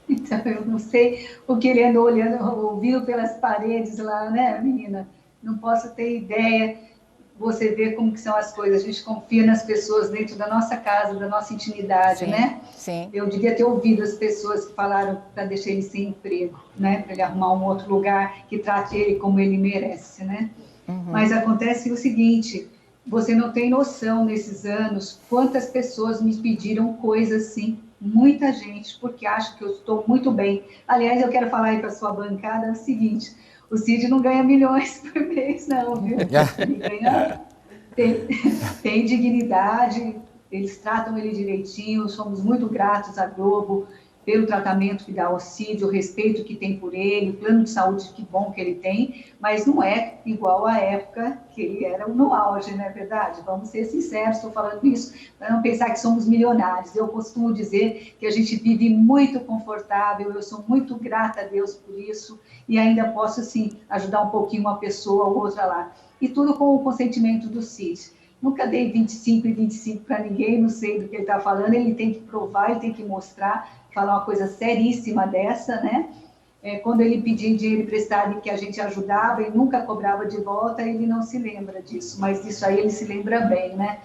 Então, eu não sei o que ele andou olhando, ouviu pelas paredes lá, né, menina? Não posso ter ideia. Você vê como que são as coisas. A gente confia nas pessoas dentro da nossa casa, da nossa intimidade, né? Sim. Eu devia ter ouvido as pessoas que falaram para deixar ele sem emprego, né? Para ele arrumar um outro lugar que trate ele como ele merece, né? Mas acontece o seguinte, você não tem noção nesses anos quantas pessoas me pediram coisas assim, muita gente, porque acha que eu estou muito bem. Aliás, eu quero falar aí para a sua bancada o seguinte, o Cid não ganha milhões por mês, não, viu? Ele ganha, tem dignidade, eles tratam ele direitinho, somos muito gratos à Globo pelo tratamento que dá ao Cid, o respeito que tem por ele, o plano de saúde que bom que ele tem, mas não é igual à época que ele era no auge, não é verdade? Vamos ser sinceros, estou falando isso para não pensar que somos milionários. Eu costumo dizer que a gente vive muito confortável, eu sou muito grata a Deus por isso, e ainda posso, sim, ajudar um pouquinho uma pessoa ou outra lá. E tudo com o consentimento do Cid. Nunca dei 25 e 25 para ninguém, não sei do que ele está falando, ele tem que provar, ele tem que mostrar, falar uma coisa seríssima dessa, né? Quando ele pedia dinheiro emprestado e que a gente ajudava e nunca cobrava de volta, ele não se lembra disso, mas disso aí ele se lembra bem, né?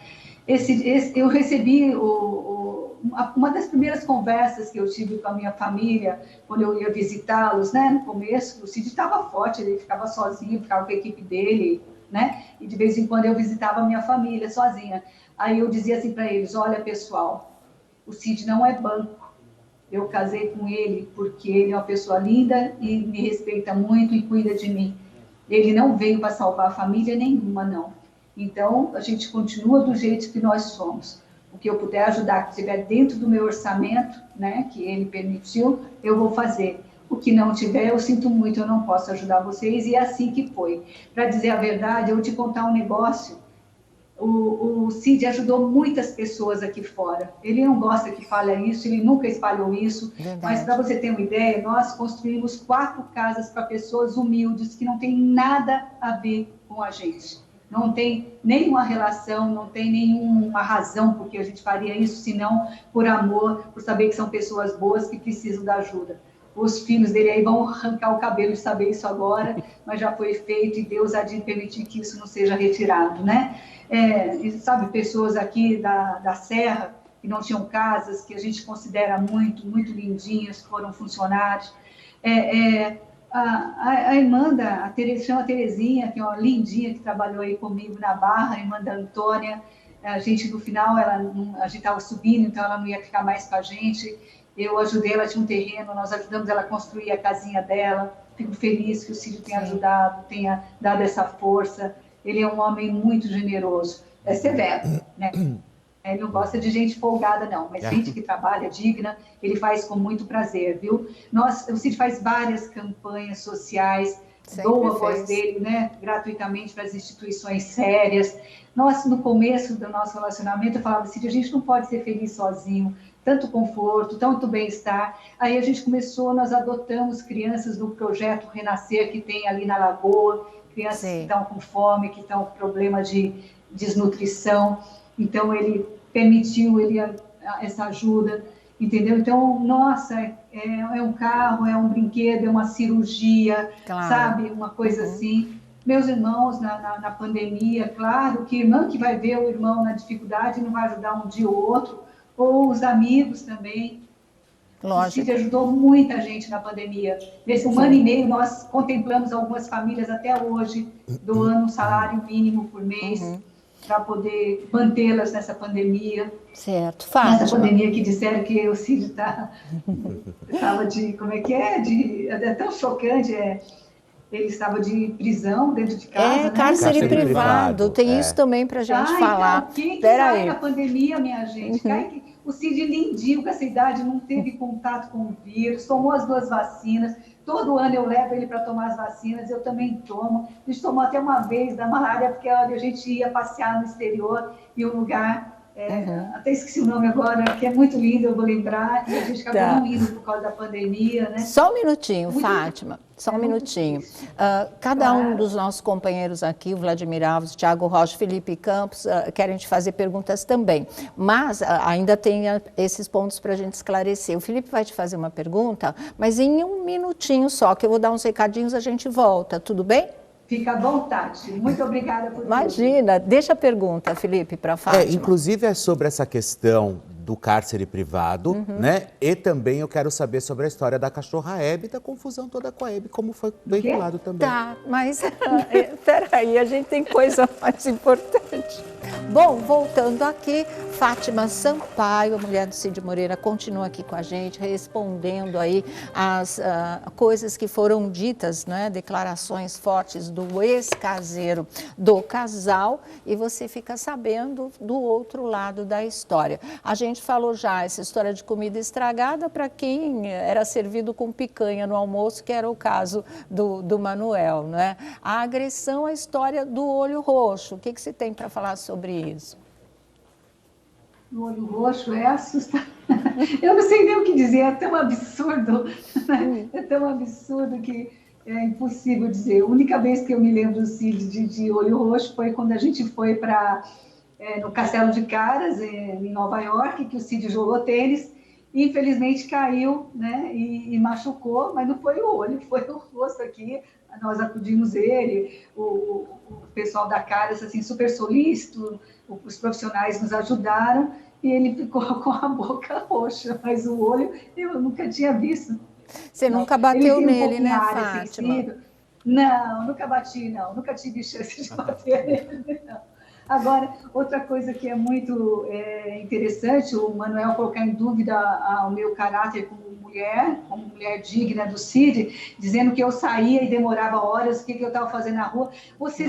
Eu recebi uma das primeiras conversas que eu tive com a minha família, quando eu ia visitá-los, né? No começo, o Cid estava forte, ele ficava sozinho, ficava com a equipe dele, né? E de vez em quando eu visitava a minha família sozinha. Aí eu dizia assim para eles, olha pessoal, o Cid não é banco, Eu casei com ele porque ele é uma pessoa linda e me respeita muito e cuida de mim. Ele não veio para salvar família nenhuma, não. Então, a gente continua do jeito que nós somos. O que eu puder ajudar, que estiver dentro do meu orçamento, né, que ele permitiu, eu vou fazer. O que não tiver, eu sinto muito, eu não posso ajudar vocês, e é assim que foi. Para dizer a verdade, eu vou te contar um negócio. O Cid ajudou muitas pessoas aqui fora. Ele não gosta que fale isso, ele nunca espalhou isso. Verdade. Mas para você ter uma ideia, nós construímos 4 casas para pessoas humildes que não tem nada a ver com a gente. Não tem nenhuma relação, não tem nenhuma razão por que a gente faria isso, senão por amor, por saber que são pessoas boas que precisam da ajuda. Os filhos dele aí vão arrancar o cabelo de saber isso agora, mas já foi feito e Deus há de permitir que isso não seja retirado, né? Sabe, pessoas aqui da Serra que não tinham casas, que a gente considera muito, muito lindinhas, foram funcionários. A irmã chama Terezinha, que é uma lindinha que trabalhou aí comigo na Barra, a irmã da Antônia. A gente, no final, a gente estava subindo, então ela não ia ficar mais com a gente. Eu ajudei, ela tinha um terreno, nós ajudamos ela a construir a casinha dela. Fico feliz que o Cid tenha ajudado, tenha dado essa força. Ele é um homem muito generoso, é severo, né? Ele não gosta de gente folgada, não, mas gente que trabalha digna, ele faz com muito prazer, viu? O Cid faz várias campanhas sociais, doa a voz dele, né, gratuitamente para as instituições sérias. Nós, no começo do nosso relacionamento, eu falava, Cid, a gente não pode ser feliz sozinho, tanto conforto, tanto bem-estar. Aí a gente começou, nós adotamos crianças do projeto Renascer, que tem ali na Lagoa, crianças que estão com fome, que estão com problema de desnutrição. Então, ele permitiu essa ajuda, entendeu? Então, nossa, é um carro, é um brinquedo, é uma cirurgia, sabe? Uma coisa assim. Meus irmãos, na pandemia, claro que irmã que vai ver o irmão na dificuldade não vai ajudar um dia ou outro, ou os amigos também. Lógico. O Cid ajudou muita gente na pandemia. Nesse 1 ano e meio, nós contemplamos algumas famílias até hoje, doando um salário mínimo por mês, para poder mantê-las nessa pandemia. Certo, Fátima. Nessa pandemia que disseram que o Cid estava de... Como é que é? É tão chocante, ele estava de prisão dentro de casa, né? Cárcere privado. Tem isso também para a gente falar. Então, quem cai na pandemia, minha gente? O Cid lindinho com essa idade, não teve contato com o vírus, tomou as 2 vacinas. Todo ano eu levo ele para tomar as vacinas, eu também tomo. A gente tomou até uma vez da malária, porque olha, a gente ia passear no exterior e um lugar... até esqueci o nome agora, que é muito lindo, eu vou lembrar, e a gente acabou não indo por causa da pandemia, né? Só um minutinho, Fátima, só um minutinho. Cada um dos nossos companheiros aqui, o Vladimir Alves, Thiago Rocha, Felipe Campos, querem te fazer perguntas também, mas ainda tem esses pontos para a gente esclarecer. O Felipe vai te fazer uma pergunta, mas em um minutinho só, que eu vou dar uns recadinhos, a gente volta, tudo bem? Fica à vontade. Muito obrigada por Imagina, deixa a pergunta, Felipe, para a Fátima. Inclusive é sobre essa questão do cárcere privado, né? E também eu quero saber sobre a história da cachorra Hebe, da confusão toda com a Hebe, como foi veiculado também. Tá, mas peraí, a gente tem coisa mais importante. Bom, voltando aqui, Fátima Sampaio, a mulher do Cid Moreira, continua aqui com a gente, respondendo aí as coisas que foram ditas, né? Declarações fortes do ex-caseiro do casal, e você fica sabendo do outro lado da história. A gente falou já essa história de comida estragada para quem era servido com picanha no almoço, que era o caso do Manuel, né? A agressão, a história do olho roxo. O que você tem para falar sobre isso? O olho roxo é assustador. Eu não sei nem o que dizer, é tão absurdo, né? É tão absurdo que é impossível dizer. A única vez que eu me lembro do Cid de olho roxo foi quando a gente foi no Castelo de Caras, em Nova York, que o Cid jogou tênis, e infelizmente caiu, né, e machucou, mas não foi o olho, foi o rosto aqui. Nós acudimos ele, o pessoal da Caras, assim, super solícito, os profissionais nos ajudaram, e ele ficou com a boca roxa, mas o olho eu nunca tinha visto. Você nunca bateu nele, né, Fátima? Não, nunca bati, não. Nunca tive chance de bater nele, não. Agora, outra coisa que é muito interessante, o Manuel colocar em dúvida o meu caráter como mulher digna do Cid, dizendo que eu saía e demorava horas, o que eu estava fazendo na rua. Você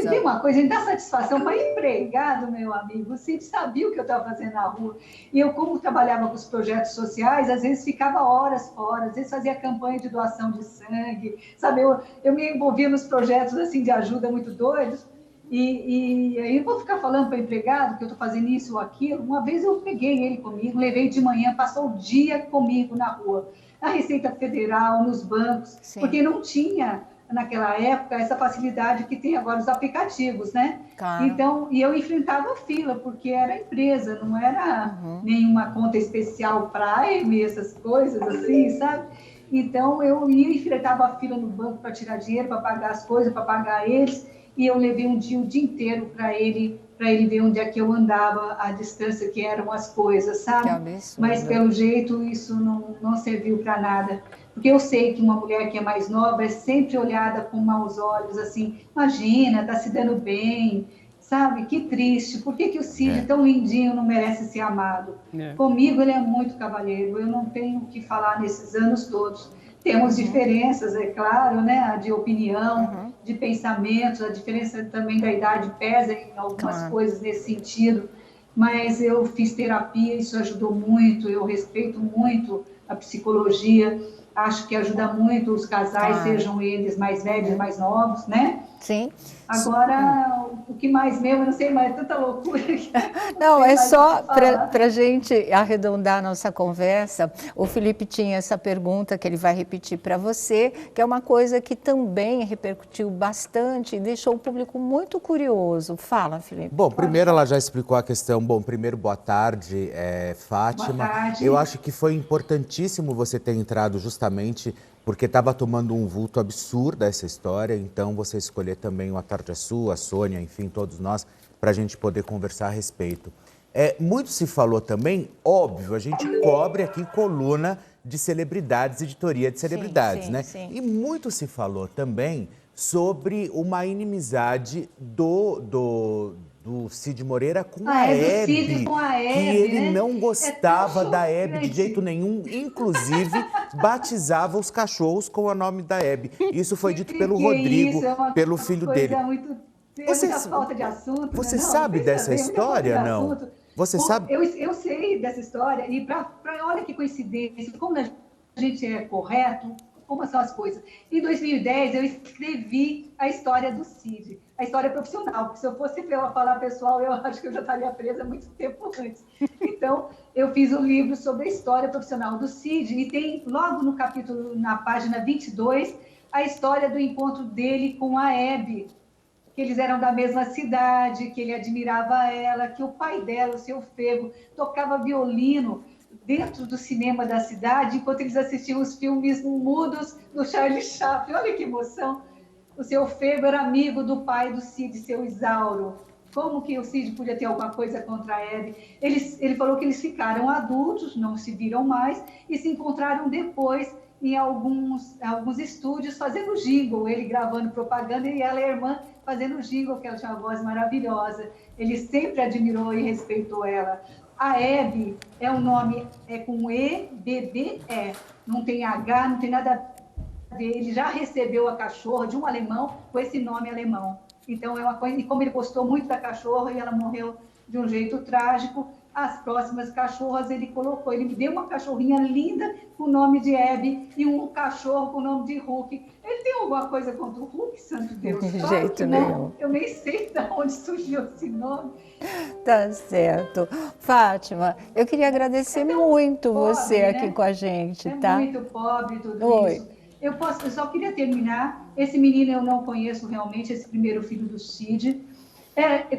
vê uma coisa, ele dá satisfação para empregado, meu amigo. O Cid sabia o que eu estava fazendo na rua. E eu, como trabalhava com os projetos sociais, às vezes ficava horas fora, às vezes fazia campanha de doação de sangue, sabe? Eu me envolvia nos projetos assim, de ajuda muito doidos. E aí eu vou ficar falando para o empregado que eu estou fazendo isso ou aquilo. Uma vez eu peguei ele comigo, levei de manhã, passou o dia comigo na rua, na Receita Federal, nos bancos, porque não tinha, naquela época, essa facilidade que tem agora os aplicativos, né? Claro. Então, e eu enfrentava fila, porque era empresa, não era nenhuma conta especial Prime, essas coisas assim, sabe? Então, eu ia e enfrentava a fila no banco para tirar dinheiro, para pagar as coisas, para pagar eles. E eu levei o dia inteiro para ele ver onde é que eu andava, a distância que eram as coisas, sabe? Mas, pelo jeito, isso não serviu para nada. Porque eu sei que uma mulher que é mais nova é sempre olhada com maus olhos, assim, imagina, está se dando bem, sabe? Que triste. Por que o Cid, tão lindinho, não merece ser amado? Comigo, ele é muito cavalheiro, eu não tenho o que falar nesses anos todos. Temos diferenças, é claro, né, de opinião, de pensamentos, a diferença também da idade pesa em algumas coisas nesse sentido, mas eu fiz terapia, isso ajudou muito, eu respeito muito a psicologia, acho que ajuda muito os casais, sejam eles mais velhos, mais novos, né? Sim. Agora, o que mais mesmo, eu não sei mais, é tanta loucura. Não, é só para a gente arredondar a nossa conversa, o Felipe tinha essa pergunta que ele vai repetir para você, que é uma coisa que também repercutiu bastante e deixou o público muito curioso. Fala, Felipe. Bom, primeiro ela já explicou a questão. Bom, primeiro, boa tarde, Fátima. Boa tarde. Eu acho que foi importantíssimo você ter entrado justamente porque estava tomando um vulto absurdo essa história, então você escolher também o Tarde é Sua, a Sônia, enfim, todos nós, para a gente poder conversar a respeito. Muito se falou também, óbvio, a gente cobre aqui coluna de celebridades, editoria de celebridades, né? Sim. E muito se falou também sobre uma inimizade do Cid Moreira com a Hebe, que ele não gostava da Hebe de jeito nenhum, inclusive batizava os cachorros com o nome da Hebe. Isso foi dito pelo Rodrigo, pelo filho dele. Muita falta de assunto. Você sabe dessa história, não? Você sabe? Eu sei dessa história e olha que coincidência, como a gente é correto, como são as coisas. Em 2010, eu escrevi a história do Cid, a história profissional, porque se eu fosse falar pessoal, eu acho que eu já estaria presa muito tempo antes. Então, eu fiz um livro sobre a história profissional do Cid, e tem logo no capítulo, na página 22, a história do encontro dele com a Hebe, que eles eram da mesma cidade, que ele admirava ela, que o pai dela, o seu Febo, tocava violino dentro do cinema da cidade, enquanto eles assistiam os filmes mudos do Charlie Chaplin. Olha que emoção! O seu Febo era amigo do pai do Cid, seu Isauro. Como que o Cid podia ter alguma coisa contra a Hebe? Ele falou que eles ficaram adultos, não se viram mais, e se encontraram depois em alguns estúdios fazendo jingle, ele gravando propaganda e ela, a irmã, fazendo jingle, que ela tinha uma voz maravilhosa. Ele sempre admirou e respeitou ela. A Hebe é um nome, com E-B-B-E, não tem H, não tem nada a ver. Ele já recebeu a cachorra de um alemão com esse nome alemão. Então, é uma coisa, e como ele gostou muito da cachorra e ela morreu de um jeito trágico, as próximas cachorras ele colocou. Ele me deu uma cachorrinha linda com o nome de Hebe e um cachorro com o nome de Hulk. Ele tem alguma coisa contra o Hulk, santo Deus? De jeito nenhum. Eu nem sei de onde surgiu esse nome. Tá certo. Fátima, eu queria agradecer muito pobre, você né? aqui com a gente, tá? Muito pobre tudo isso. Eu só queria terminar. Esse menino eu não conheço realmente, esse primeiro filho do Cid.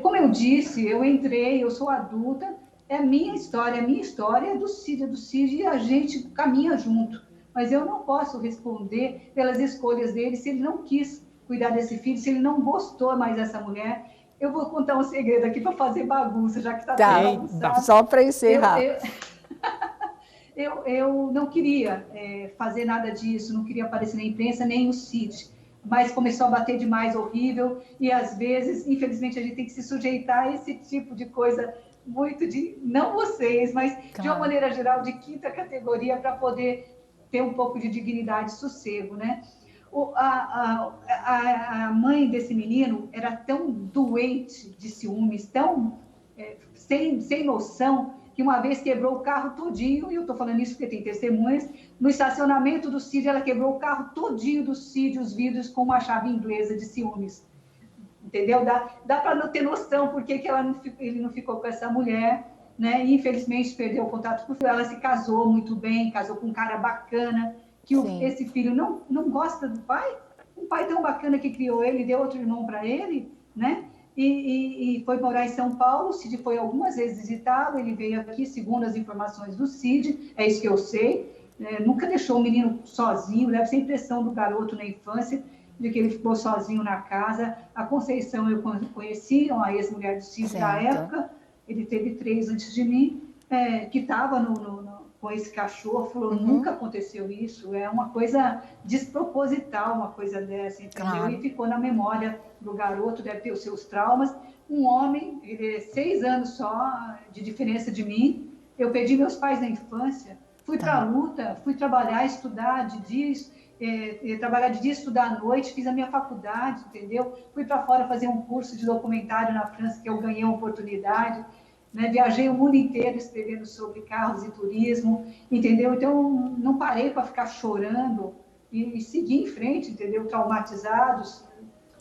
Como eu disse, eu entrei, eu sou adulta, é a minha história é do Cid e a gente caminha junto. Mas eu não posso responder pelas escolhas dele, se ele não quis cuidar desse filho, se ele não gostou mais dessa mulher. Eu vou contar um segredo aqui para fazer bagunça, já que está tudo bagunçado. Só para encerrar. Eu não queria fazer nada disso, não queria aparecer na imprensa, nem o Cid. mas começou a bater demais, horrível, e às vezes, infelizmente, a gente tem que se sujeitar a esse tipo de coisa muito de, não vocês, mas de uma maneira geral, de quinta categoria, para poder ter um pouco de dignidade e sossego, né? A mãe desse menino era tão doente de ciúmes, tão sem noção, que uma vez quebrou o carro todinho, e eu estou falando isso porque tem testemunhas, no estacionamento do CID, ela quebrou o carro todinho do CID, os vidros, com uma chave inglesa de ciúmes. Entendeu? Dá para não ter noção por que ele não ficou com essa mulher, né? E, infelizmente, perdeu o contato com ela, se casou muito bem, casou com um cara bacana, que esse filho não gosta do pai, um pai tão bacana que criou ele, deu outro irmão para ele, né? E foi morar em São Paulo. O Cid foi algumas vezes visitá-lo, ele veio aqui, segundo as informações do Cid, é isso que eu sei, nunca deixou o menino sozinho, deve ser a impressão do garoto na infância, de que ele ficou sozinho na casa. A Conceição eu conheci, a ex-mulher do Cid da época, ele teve 3 antes de mim, que estava com esse cachorro, falou, nunca aconteceu isso, é uma coisa desproposital, uma coisa dessa, entendeu? Claro. E ficou na memória do garoto, deve ter os seus traumas. Um homem, ele é 6 anos só de diferença de mim, eu perdi meus pais na infância, fui para a luta, fui trabalhar, estudar de dia, trabalhar de dia, estudar à noite, fiz a minha faculdade, entendeu? Fui para fora fazer um curso de documentário na França, que eu ganhei uma oportunidade, né? Viajei o mundo inteiro escrevendo sobre carros e turismo, entendeu? Então, não parei para ficar chorando e segui em frente, entendeu? Traumatizados,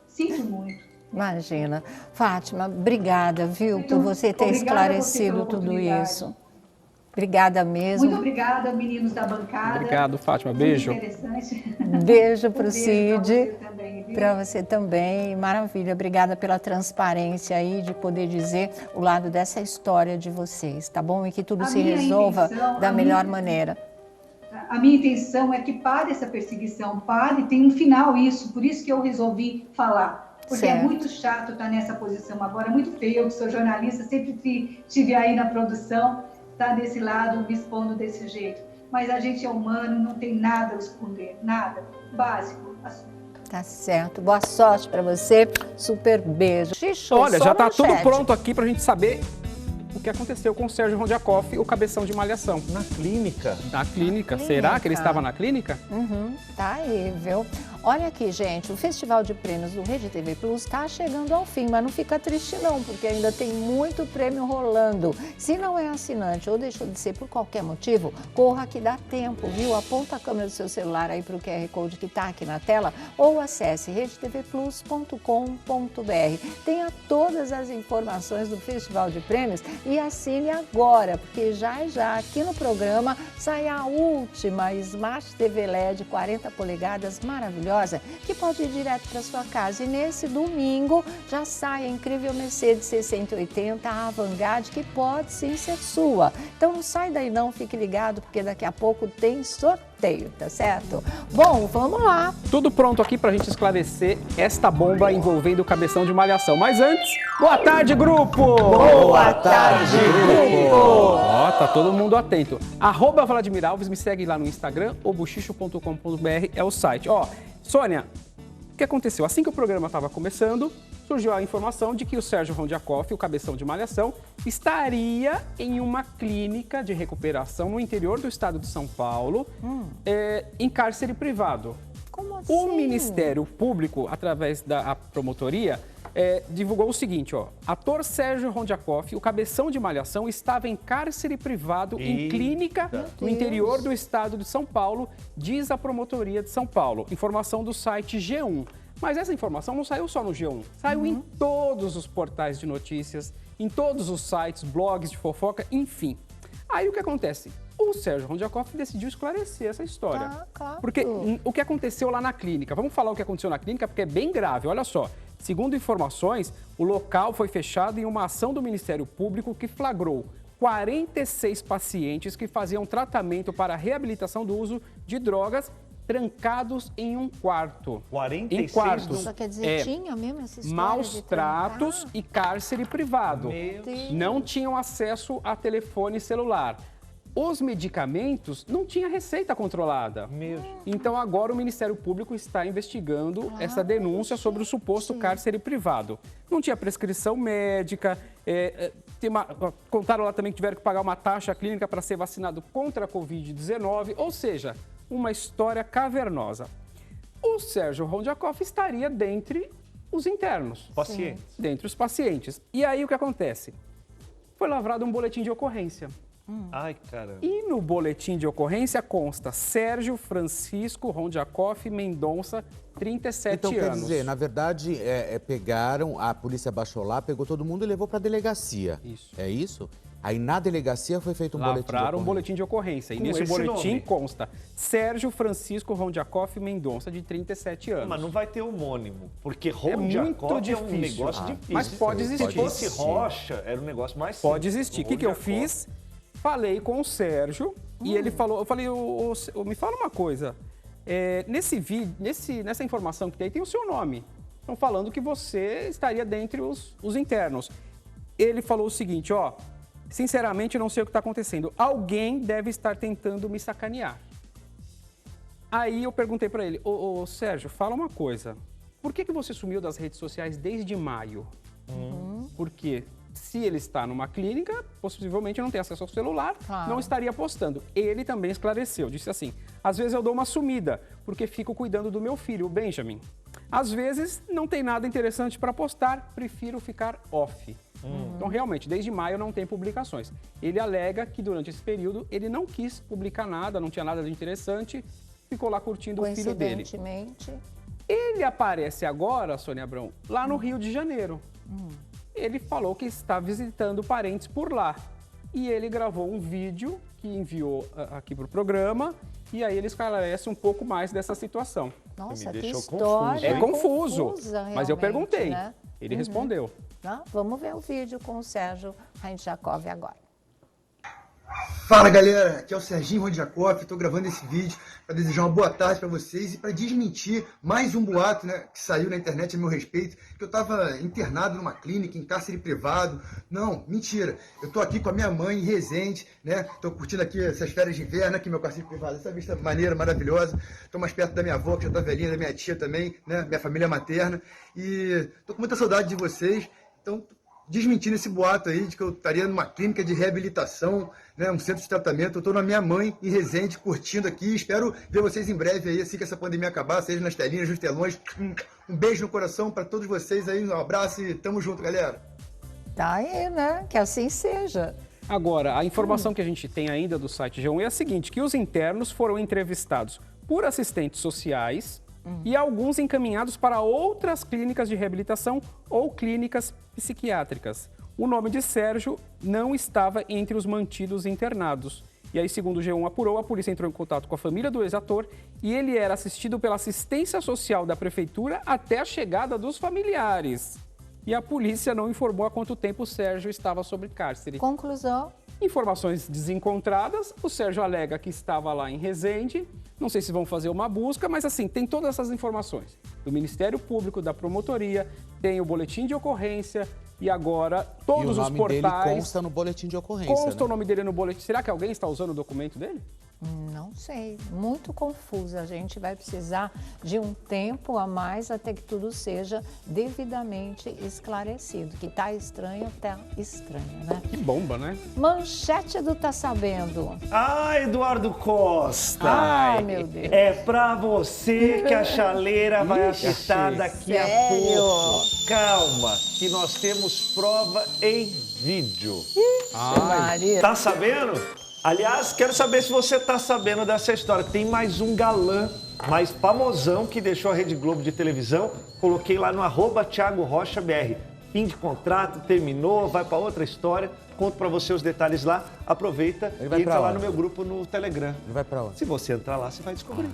sinto muito. Imagina. Fátima, obrigada, viu, por você ter esclarecido tudo isso. Obrigada mesmo. Muito obrigada, meninos da bancada. Obrigado, Fátima. Beijo. Muito interessante. Beijo para o Cid. Para você também. Maravilha. Obrigada pela transparência aí de poder dizer o lado dessa história de vocês, tá bom? E que tudo se resolva da melhor maneira. A minha intenção é que pare essa perseguição, pare, tem um final isso, por isso que eu resolvi falar. Porque é muito chato estar nessa posição agora, muito feio, eu que sou jornalista, sempre estive aí na produção, tá desse lado, me expondo desse jeito. Mas a gente é humano, não tem nada a esconder, nada. Básico. Tá certo. Boa sorte para você. Super beijo. Olha, já tá tudo pronto aqui pra gente saber o que aconteceu com o Sérgio Rondiakoff, o cabeção de Malhação. Na clínica? Na clínica. Será que ele estava na clínica? Tá aí, viu? Olha aqui, gente, o Festival de Prêmios do Rede TV Plus está chegando ao fim, mas não fica triste não, porque ainda tem muito prêmio rolando. Se não é assinante ou deixou de ser por qualquer motivo, corra que dá tempo, viu? Aponta a câmera do seu celular aí para o QR Code que está aqui na tela ou acesse redetvplus.com.br. Tenha todas as informações do Festival de Prêmios e assine agora, porque já aqui no programa sai a última Smart TV LED 40 polegadas maravilhosa, que pode ir direto para sua casa. E nesse domingo já sai a incrível Mercedes 680 Avantgarde, que pode sim ser sua. Então não sai daí não, fique ligado, porque daqui a pouco tem sorteio, tá certo? Bom, vamos lá. Tudo pronto aqui pra gente esclarecer esta bomba envolvendo o cabeção de Malhação. Mas antes, boa tarde, grupo! Boa tarde, grupo! Ó, tá todo mundo atento. @Vladimir Alves, me segue lá no Instagram, ou bochicho.com.br é o site. Ó, Sônia, o que aconteceu? Assim que o programa estava começando, surgiu a informação de que o Sérgio Rondiakoff, o cabeção de Malhação, estaria em uma clínica de recuperação no interior do estado de São Paulo, em cárcere privado. Como assim? O Ministério Público, através da promotoria, divulgou o seguinte, ó. Ator Sérgio Rondiakoff, o cabeção de Malhação, estava em cárcere privado em clínica no interior do estado de São Paulo, diz a promotoria de São Paulo. Informação do site G1. Mas essa informação não saiu só no G1, saiu em todos os portais de notícias, em todos os sites, blogs de fofoca, enfim. Aí o que acontece? O Sérgio Rondiakoff decidiu esclarecer essa história. Claro. Porque o que aconteceu lá na clínica? Vamos falar o que aconteceu na clínica, porque é bem grave. Olha só, segundo informações, o local foi fechado em uma ação do Ministério Público que flagrou 46 pacientes que faziam tratamento para a reabilitação do uso de drogas trancados em um quarto. 46? Em quartos. Só quer dizer, tinha mesmo essa história maus de tratos e cárcere privado. Deus. Não tinham acesso a telefone celular. os medicamentos não tinha receita controlada. Mesmo. Então agora o Ministério Público está investigando essa denúncia sobre o suposto cárcere privado. Não tinha prescrição médica, contaram lá também que tiveram que pagar uma taxa clínica para ser vacinado contra a Covid-19, ou seja, uma história cavernosa. O Sérgio Rondiakoff estaria dentre os internos. Pacientes. Dentre os pacientes. E aí o que acontece? Foi lavrado um boletim de ocorrência. Ai, caramba. E no boletim de ocorrência consta Sérgio Francisco Rondiakoff Mendonça, 37 então, anos. quer dizer, na verdade, pegaram, a polícia baixou lá, pegou todo mundo e levou para a delegacia. Isso. É isso? Aí na delegacia foi feito um boletim de ocorrência. Lavraram um boletim de ocorrência. E Com nesse esse boletim nome? consta Sérgio Francisco Rondiakoff Mendonça, de 37 anos. Mas não vai ter homônimo, porque muito Rondiakoff é um difícil. negócio difícil. Mas pode existir. Se fosse Rocha, era um negócio mais simples. Pode existir. O que eu fiz? Falei com o Sérgio e ele falou, eu falei, me fala uma coisa, nesse vídeo, nessa informação que tem o seu nome. Estão falando que você estaria dentre os internos. Ele falou o seguinte, sinceramente não sei o que está acontecendo. Alguém deve estar tentando me sacanear. Aí eu perguntei para ele, Sérgio, fala uma coisa. Por que você sumiu das redes sociais desde maio? Porque se ele está numa clínica, possivelmente não tem acesso ao celular, não estaria postando. Ele também esclareceu, disse assim, às vezes eu dou uma sumida, porque fico cuidando do meu filho, o Benjamin. Às vezes não tem nada interessante para postar, prefiro ficar off. Então, realmente, desde maio não tem publicações. Ele alega que durante esse período ele não quis publicar nada, não tinha nada de interessante, ficou lá curtindo o filho dele. Coincidentemente. Ele aparece agora, Sônia Abrão, lá no Rio de Janeiro. Ele falou que está visitando parentes por lá. E ele gravou um vídeo que enviou aqui para o programa. E aí ele esclarece um pouco mais dessa situação. Nossa, que deixou história. É confuso, confusa, mas eu realmente, perguntei. né? Ele respondeu. Vamos ver o vídeo com o Sérgio Rondiakoff agora. Fala galera, aqui é o Serginho Rondiakoff, estou gravando esse vídeo para desejar uma boa tarde para vocês e para desmentir mais um boato, né, que saiu na internet a meu respeito, que eu estava internado numa clínica, em cárcere privado. Não, mentira, eu estou aqui com a minha mãe em Resende, né, estou curtindo aqui essas férias de inverno, aqui meu cárcere privado, essa vista maneira, maravilhosa, estou mais perto da minha avó, que já está velhinha, da minha tia também, né, minha família materna, e estou com muita saudade de vocês, então desmentindo esse boato aí de que eu estaria numa clínica de reabilitação, né, um centro de tratamento. Eu estou na minha mãe, em Resende, curtindo aqui. Espero ver vocês em breve aí, assim que essa pandemia acabar, seja nas telinhas, nos telões. Um beijo no coração para todos vocês aí, um abraço e tamo junto, galera. Tá aí, né? Que assim seja. Agora, a informação que a gente tem ainda do site G1 é a seguinte, que os internos foram entrevistados por assistentes sociais e alguns encaminhados para outras clínicas de reabilitação ou clínicas psiquiátricas. O nome de Sérgio não estava entre os mantidos internados. E aí, segundo o G1 apurou, a polícia entrou em contato com a família do ex-ator e ele era assistido pela assistência social da prefeitura até a chegada dos familiares. E a polícia não informou há quanto tempo o Sérgio estava sob cárcere. Conclusão. Informações desencontradas, o Sérgio alega que estava lá em Resende, não sei se vão fazer uma busca, mas assim, tem todas essas informações. Do Ministério Público, da Promotoria, tem o boletim de ocorrência e agora todos os portais... E o nome dele consta no boletim de ocorrência, Consta né? o nome dele no boletim. Será que alguém está usando o documento dele? Não sei, muito confusa. A gente vai precisar de um tempo a mais até que tudo seja devidamente esclarecido. Que tá estranho, tá estranho, né? Que bomba, né? Manchete do Tá Sabendo. Ah, Eduardo Costa! Ai, meu Deus. É pra você que a chaleira vai apitar daqui a pouco. Calma, que nós temos prova em vídeo. Maria. Tá sabendo? Aliás, quero saber se você tá sabendo dessa história. Tem mais um galã, mais famosão, que deixou a Rede Globo de televisão. Coloquei lá no @ThiagoRochaBR. Fim de contrato, terminou, vai para outra história. Conto para você os detalhes lá. Aproveita e entra lá no meu grupo no Telegram. Ele vai pra onde? Se você entrar lá, você vai descobrir.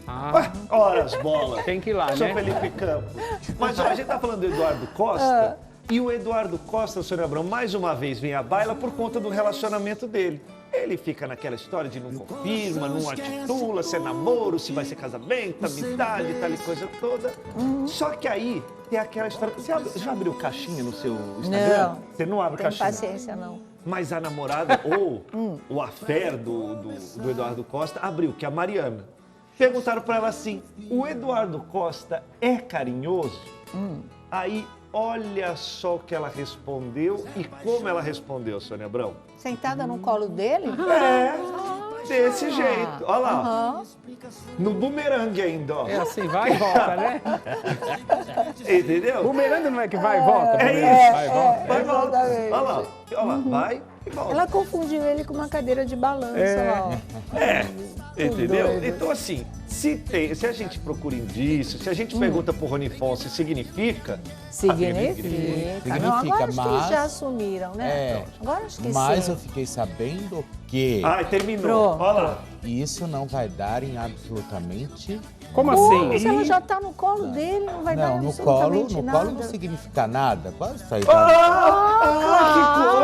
Ora as bolas. Tem que ir lá, Sou né? Felipe Campos. Mas ó, a gente tá falando do Eduardo Costa. E o Eduardo Costa, Sônia Abrão, mais uma vez vem à baila por conta do relacionamento dele. Ele fica naquela história de não confirma, não articula, se é namoro, se vai ser casamento, amizade, tal e coisa toda. Só que aí tem aquela história... Você já abriu caixinha no seu Instagram? Não. Você não abre Tem caixinha? paciência, não. Mas a namorada, ou o affair do Eduardo Costa, abriu, que é a Mariana. Perguntaram para ela assim, o Eduardo Costa é carinhoso? Aí, olha só o que ela respondeu e como ela respondeu, Sônia Abrão. Sentada no colo dele? Desse jeito. Olha lá. Aham. No bumerangue ainda, ó. É assim, vai e volta, né? Entendeu? Bumerangue não é que vai e volta? É isso. Vai e volta. Vai e volta. exatamente. Olha lá. Olha lá. Vai e volta. Ela confundiu ele com uma cadeira de balanço, ó. Entendeu? doido. Então, assim, se a gente procura indícios, se a gente pergunta pro Rony Fonse, significa? Significa. Não, agora acho que eles já assumiram, né? Agora acho que Mas sim. eu fiquei sabendo que Ai, terminou. Pronto. Olha lá. isso não vai dar em absolutamente... Como Pô, assim? se ela já tá no colo dele, não vai dar Não, no colo absolutamente nada. não significa nada. Quase isso aí. Que coisa!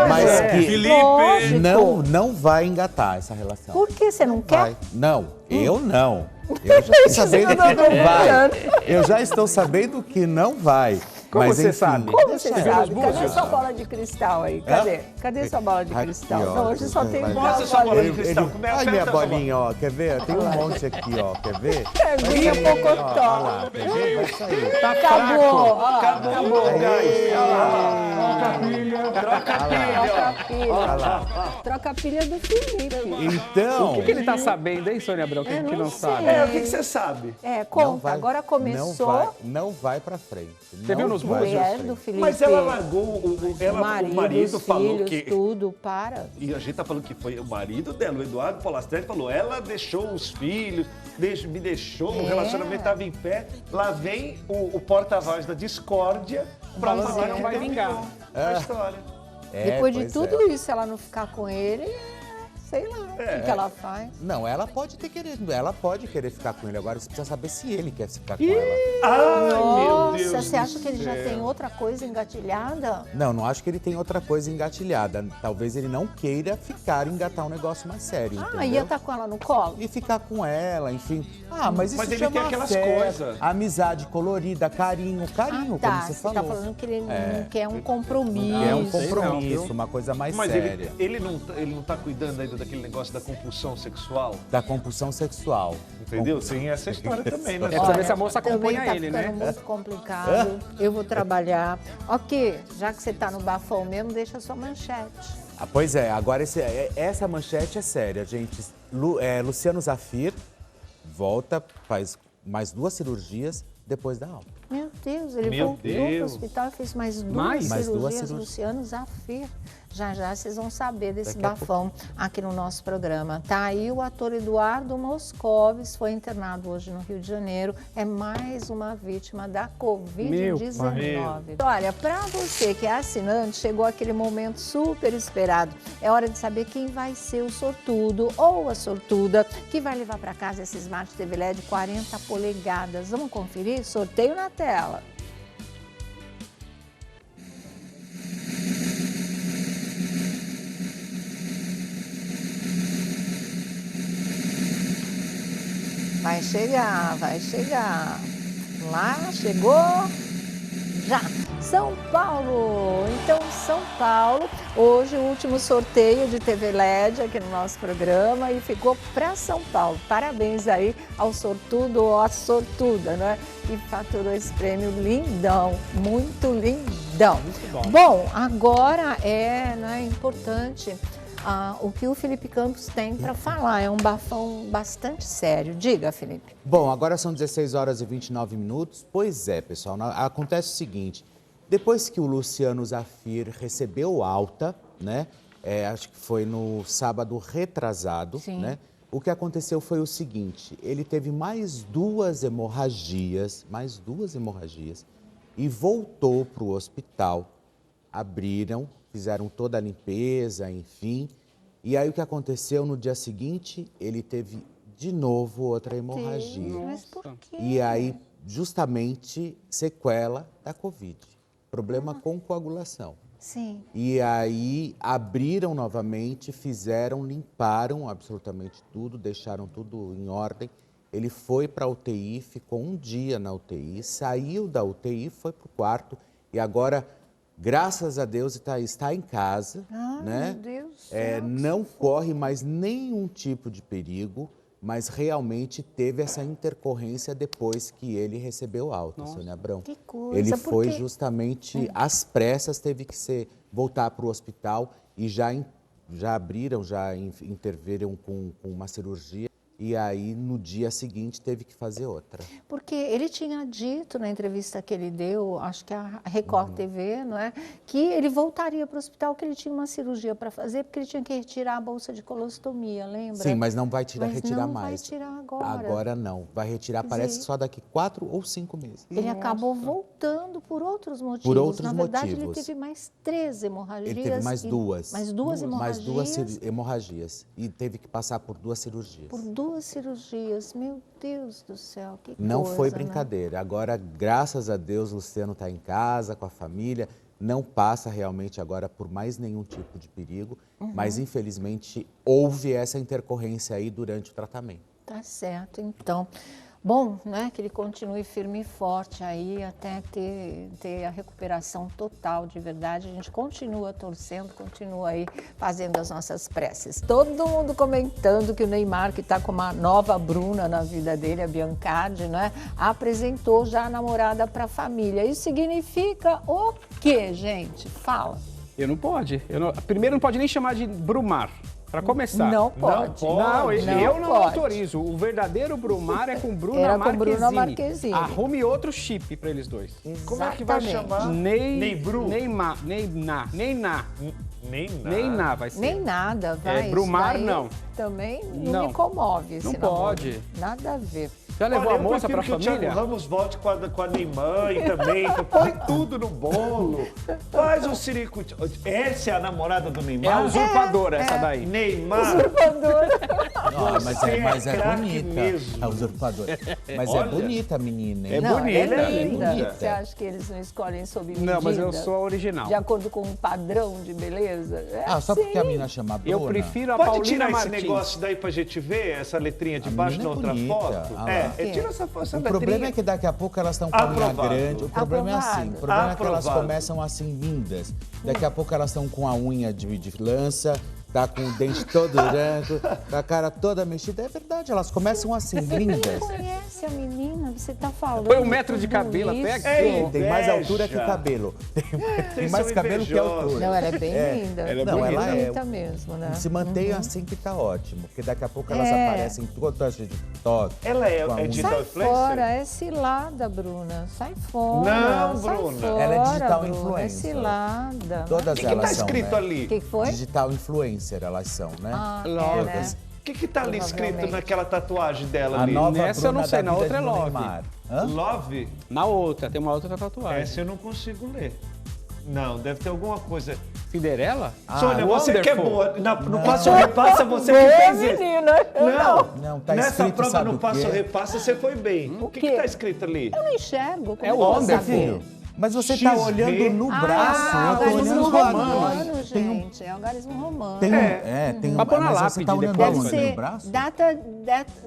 Mas que Lógico. não vai engatar essa relação. Por que você não quer? Vai. Não, eu não. Eu já estou sabendo que não vai. Eu já estou sabendo que não vai. Como Mas, você enfim, sabe? Como você Você viu sabe? nos Cadê búzios? sua bola de cristal aí? Cadê? Cadê sua bola de Aqui, cristal? ó. Não, hoje só tem Vai. Mostra sua bola de Ele- cristal. ele- Como é? Ai, Aperta minha essa bola. bolinha, ó. Quer ver? Tem um monte aqui, ó. Quer ver? Minha Vai sair, ó, pocotó. ó lá, quer ver? Vai sair. Tá Acabou. fraco. Acabou, guys. Troca a pilha. Troca a pilha. Troca a Olha pilha. lá. Troca a pilha do Felipe. Então, O que ele tá sabendo, hein, Sônia Abrão, que a gente Eu não não sabe? sei. O que você sabe? É, não conta. vai- Agora começou. Não vai pra frente. Você viu nos búzios? Mulher do Felipe. Mas ela largou o o marido os falou filhos, que... tudo, para. E a gente tá falando que foi o marido dela, o Eduardo Polastri falou, ela deixou os filhos, me deixou, o relacionamento estava em pé. Lá vem o porta-voz da discórdia pra Falando falar que não que vai terminou vingar. a história. Depois de pois tudo é. isso, ela não ficar com ele, sei lá o que ela faz. Não, ela pode querer ficar com ele. Agora você precisa saber se ele quer ficar com ela. Ai, meu Nossa, Deus você do acha que ele já céu. tem outra coisa engatilhada? Não acho que ele tem outra coisa engatilhada. Talvez ele não queira ficar e engatar um negócio mais sério, Ah, entendeu? ia estar com ela no colo? E ficar com ela, enfim. Ah, mas isso Mas ele chama tem aquelas afeto, coisas. amizade colorida, carinho, como Tá, você você falou. tá falando que ele não quer um compromisso. É um sei não, compromisso, viu? uma coisa mais Mas séria. ele não tá cuidando ainda daquele negócio da compulsão sexual, Da compulsão sexual. entendeu? Tem essa história também, né? É pra saber se a moça também acompanha tá ele, ficando né? muito complicado. Eu vou trabalhar. Ok, já que você tá no bafão mesmo, deixa a sua manchete. Ah, pois é, agora essa manchete é séria, gente. Luciano Zafir volta, faz mais 2 cirurgias depois da alta. Meu Deus, ele Meu voltou Deus. pro hospital e fez mais duas Mais? Mais duas cirurgias, cirurgias. Luciano Zafir. Já já vocês vão saber desse Daqui a bafão aqui no nosso programa. Tá aí o ator Eduardo Moscovis, foi internado hoje no Rio de Janeiro. É mais uma vítima da Covid-19. Olha, para você que é assinante, chegou aquele momento super esperado. É hora de saber quem vai ser o sortudo ou a sortuda que vai levar para casa esse Smart TV LED 40 polegadas. Vamos conferir? Sorteio na tela. Vai chegar, vai chegar. Lá, chegou. Já. São Paulo. Então, São Paulo, hoje o último sorteio de TV LED aqui no nosso programa e ficou para São Paulo. Parabéns aí ao sortudo ou à sortuda, né? Que faturou esse prêmio lindão, muito lindão. Muito Bom, agora é importante o que o Felipe Campos tem para falar. É um bafão bastante sério. Diga, Felipe. Bom, agora são 16 horas e 29 minutos. Pois é, pessoal, acontece o seguinte. Depois que o Luciano Zafir recebeu alta, né? Acho que foi no sábado retrasado, Sim. né? O que aconteceu foi o seguinte, ele teve mais duas hemorragias e voltou para o hospital. Abriram, fizeram toda a limpeza, enfim. E aí o que aconteceu no dia seguinte, ele teve de novo outra hemorragia. Mas por quê? E aí, justamente, sequela da Covid. Problema com coagulação. Sim. E aí, abriram novamente, limparam absolutamente tudo, deixaram tudo em ordem. Ele foi para a UTI, ficou um dia na UTI, saiu da UTI, foi para o quarto e agora Graças a Deus está em casa, né? Meu Deus. Não corre mais nenhum tipo de perigo, mas realmente teve essa intercorrência depois que ele recebeu alta, Sônia Abrão. Que coisa, ele foi porque... justamente às pressas, teve que voltar para o hospital e já interviram com uma cirurgia. E aí, no dia seguinte, teve que fazer outra. Porque ele tinha dito na entrevista que ele deu, acho que a Record TV, não é? Que ele voltaria para o hospital, que ele tinha uma cirurgia para fazer, porque ele tinha que retirar a bolsa de colostomia, lembra? Sim, mas não vai retirar mais. Vai retirar agora. Agora não. Vai retirar, parece que só daqui 4 ou 5 meses. Ele acabou voltando por outros motivos. Por outros na verdade, motivos. ele teve mais 3 hemorragias. Ele teve mais duas. Mais duas hemorragias. Mais 2 hemorragias. E teve que passar por 2 cirurgias. Por 2 cirurgias. Meu Deus do céu, que Não coisa, foi brincadeira. Né? Agora, graças a Deus, Luciano está em casa, com a família. Não passa realmente agora por mais nenhum tipo de perigo. Mas, infelizmente, houve essa intercorrência aí durante o tratamento. Tá certo, então. Bom, né, que ele continue firme e forte aí até ter a recuperação total de verdade. A gente continua torcendo, continua aí fazendo as nossas preces. Todo mundo comentando que o Neymar, que está com uma nova Bruna na vida dele, a Biancardi, né, apresentou já a namorada para a família. Isso significa o quê, gente? Fala. Primeiro, não pode nem chamar de Brumar. Para começar. Não pode. Eu não autorizo. O verdadeiro Brumar é com Bruna Marquezine. Arrume outro chip para eles dois. Exatamente. Como é que vai chamar? Neyná vai ser. Nem nada, vai. Brumar, não. Também não me comove esse Não pode. Namoro. Nada a ver. Já levou a moça para a que o família? Thiago Ramos volte com a Neymar e também. Põe tudo no bolo. Faz o circo. Essa é a namorada do Neymar? É a usurpadora, essa daí. Neymar. Usurpadora. Mas é craque bonita. mesmo. A usurpadora. Mas é bonita a menina, hein? Não, bonita. ela é linda. linda. Você acha que eles não escolhem sob medida? Não, mas eu sou a original. De acordo com um padrão de beleza? Só porque a menina chama Bruna? Eu prefiro a Pode Paulina tirar Martins. esse negócio daí pra gente ver, essa letrinha de baixo na outra bonita. foto? Tira essa foto. O problema é que daqui a pouco elas estão com a unha Aprovado. grande. O problema é assim. O problema é que elas Aprovado. começam assim, lindas. Daqui a pouco elas estão com a unha de lança, tá com o dente todo branco, com a cara toda mexida. É verdade, elas começam assim, lindas. Você conhece a menina? Você tá falando. Põe 1 metro de tudo cabelo isso? até aqui. Tem mais altura que cabelo. Tem mais são cabelo que altura. Não, ela é bem linda. Ela é Não, bonita. ela é. Bonita mesmo, né? Se mantém assim que tá ótimo, porque daqui a pouco elas aparecem todas de toque. Ela é com a unha. digital Sai influencer? fora, é cilada, Bruna. Sai fora. Não, sai Bruna. Fora, Ela é digital Bruna. influencer. É cilada. Todas O que elas tá são, escrito né? ali? O que foi? Digital influencer elas são, né? É, né? O que tá ali escrito Provavelmente. naquela tatuagem dela A ali? nova Nessa eu não Bruna sei, da na vida outra é de Love. Neymar. Hã? Love? Na outra, tem uma outra tatuagem. Essa eu não consigo ler. Não, deve ter alguma coisa. Cinderela? Sônia, você que é Wonderful. boa. No passo repassa, você que fez isso. menina. Não, tá Nessa escrito, prova sabe no o passo quê? repassa, você foi bem. O que quê? tá escrito ali? Eu não enxergo. Como É eu vou Wonderful. saber? Mas você tá XV. olhando no braço, eu tô algarismo olhando romano, gente. É algarismo romano. Tem Pra pôr na mas você lápide tá olhando depois. Deve aonde? ser No braço?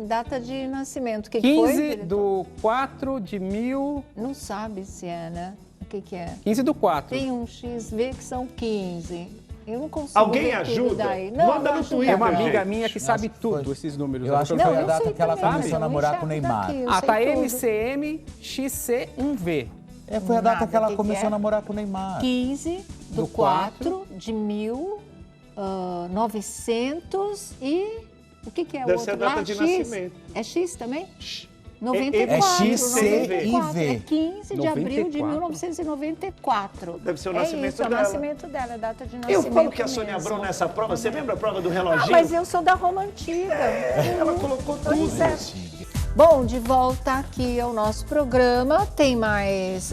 data de nascimento. O que 15 foi? diretor? do 4 de 1000... Não sabe se é, né? O que é? 15 do 4. Tem um XV que são 15. Eu não consigo Alguém ver tudo ajuda? daí. Não, Manda não no ajuda. Twitter, É uma gente. amiga minha que sabe que tudo, foi. esses números. Eu acho que Não, foi a eu data sei que ela também, começou a eu namorar com o enxergo Neymar. daqui, eu Ah, sei tá tudo. MCM XC1V. Foi a data Nada, que ela que começou é? a namorar com o Neymar. 15 do 4 de 1900 e... O que é o Deve outro? ser a data lá? de X? nascimento. É X também? É 94. XCIV. 94. É 15 de abril de 94. 1994. Deve ser o nascimento isso, dela. É o nascimento dela, a data de nascimento Eu falo que a Sônia mesmo. Abrão nessa prova, você lembra a prova do Ah, reloginho? mas eu sou da Roma Antiga. Ela colocou tudo. Pois é. Bom, de volta aqui ao nosso programa. Tem mais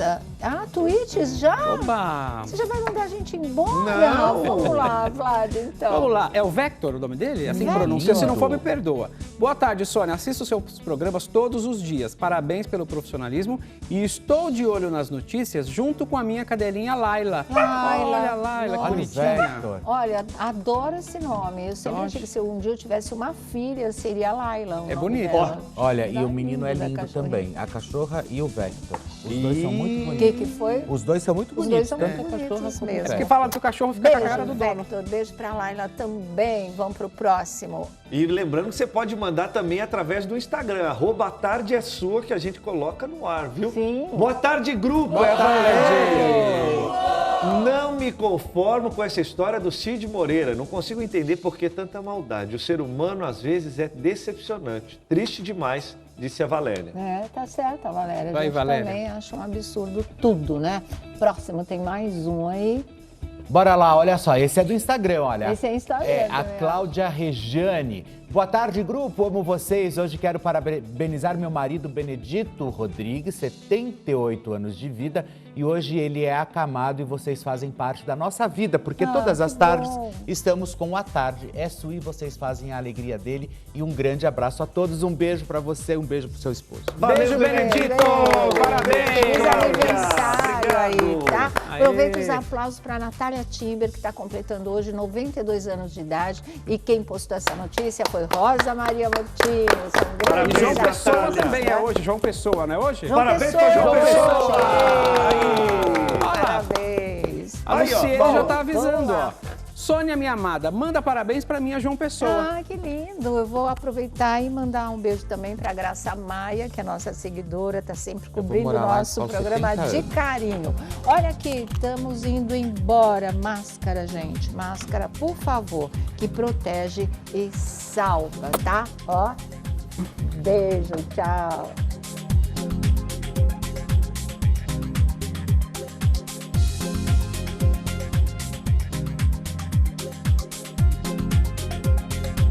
tweets já? Oba! Você já vai mandar a gente embora? Não. Vamos lá, Vlad, então. Vamos lá, é o Vector o nome dele? Assim que Vector. pronuncia, se não for me perdoa. Boa tarde, Sônia, assisto os seus programas todos os dias. Parabéns pelo profissionalismo e estou de olho nas notícias junto com a minha cadelinha Laila. Olha a Laila, que Olha o bonitinha. Vector. Olha, adoro esse nome. Eu sempre achei que se um dia eu tivesse uma filha, seria a Laila. o É nome bonito. dela. Olha, e Tá o menino é linda, lindo cachorrinha. também. A cachorra e o Vector. Os dois são muito O bonitos. que foi? Os dois são muito Os bonitos. dois são né? muito bonitos mesmo. Que fala do cachorro fica com a Beijo, cara do dono. Vector. Beijo pra Laila também. Vamos pro próximo. E lembrando que você pode mandar também através do Instagram, @tardeesua, que a gente coloca no ar, viu? Sim. Boa tarde, grupo! Boa Não me conformo com essa história do Cid Moreira. Não consigo entender por que tanta maldade. O ser humano, às vezes, é decepcionante. Triste demais, disse a Valéria. É, tá certo, a Valéria. Vai, a gente Valéria. também acha um absurdo tudo, né? Próximo, tem mais um aí. Bora lá, olha só, esse é do Instagram, olha. Esse é Instagram. É a né? Cláudia Rejane. Boa tarde, grupo, amo vocês. Hoje quero parabenizar meu marido Benedito Rodrigues, 78 anos de vida. E hoje ele é acamado e vocês fazem parte da nossa vida, porque todas as que tardes bom. estamos com a tarde. É sua e vocês fazem a alegria dele. E um grande abraço a todos, um beijo pra você, um beijo pro seu esposo. Beijo, Benedito! Parabéns! Feliz Cláudia. aniversário aí, tá? Aê. Aproveito os aplausos para Natália Timber, que está completando hoje 92 anos de idade. E quem postou essa notícia foi Rosa Maria Martins. Um grande Parabéns, João abraço. Pessoa Natália. também é hoje, João Pessoa, não é hoje? João Parabéns Pessoa. pra João Pessoa. Parabéns. A Aí, ó, Luciene bom, já tá avisando, vamos lá. ó. Sônia, minha amada, manda parabéns pra minha João Pessoa. Ah, que lindo. Eu vou aproveitar e mandar um beijo também para Graça Maia, que é nossa seguidora, está sempre cobrindo o morar lá nosso só programa 70 de anos. carinho. Olha aqui, estamos indo embora. Máscara, gente. Máscara, por favor, que protege e salva, tá? Ó. Beijo, tchau.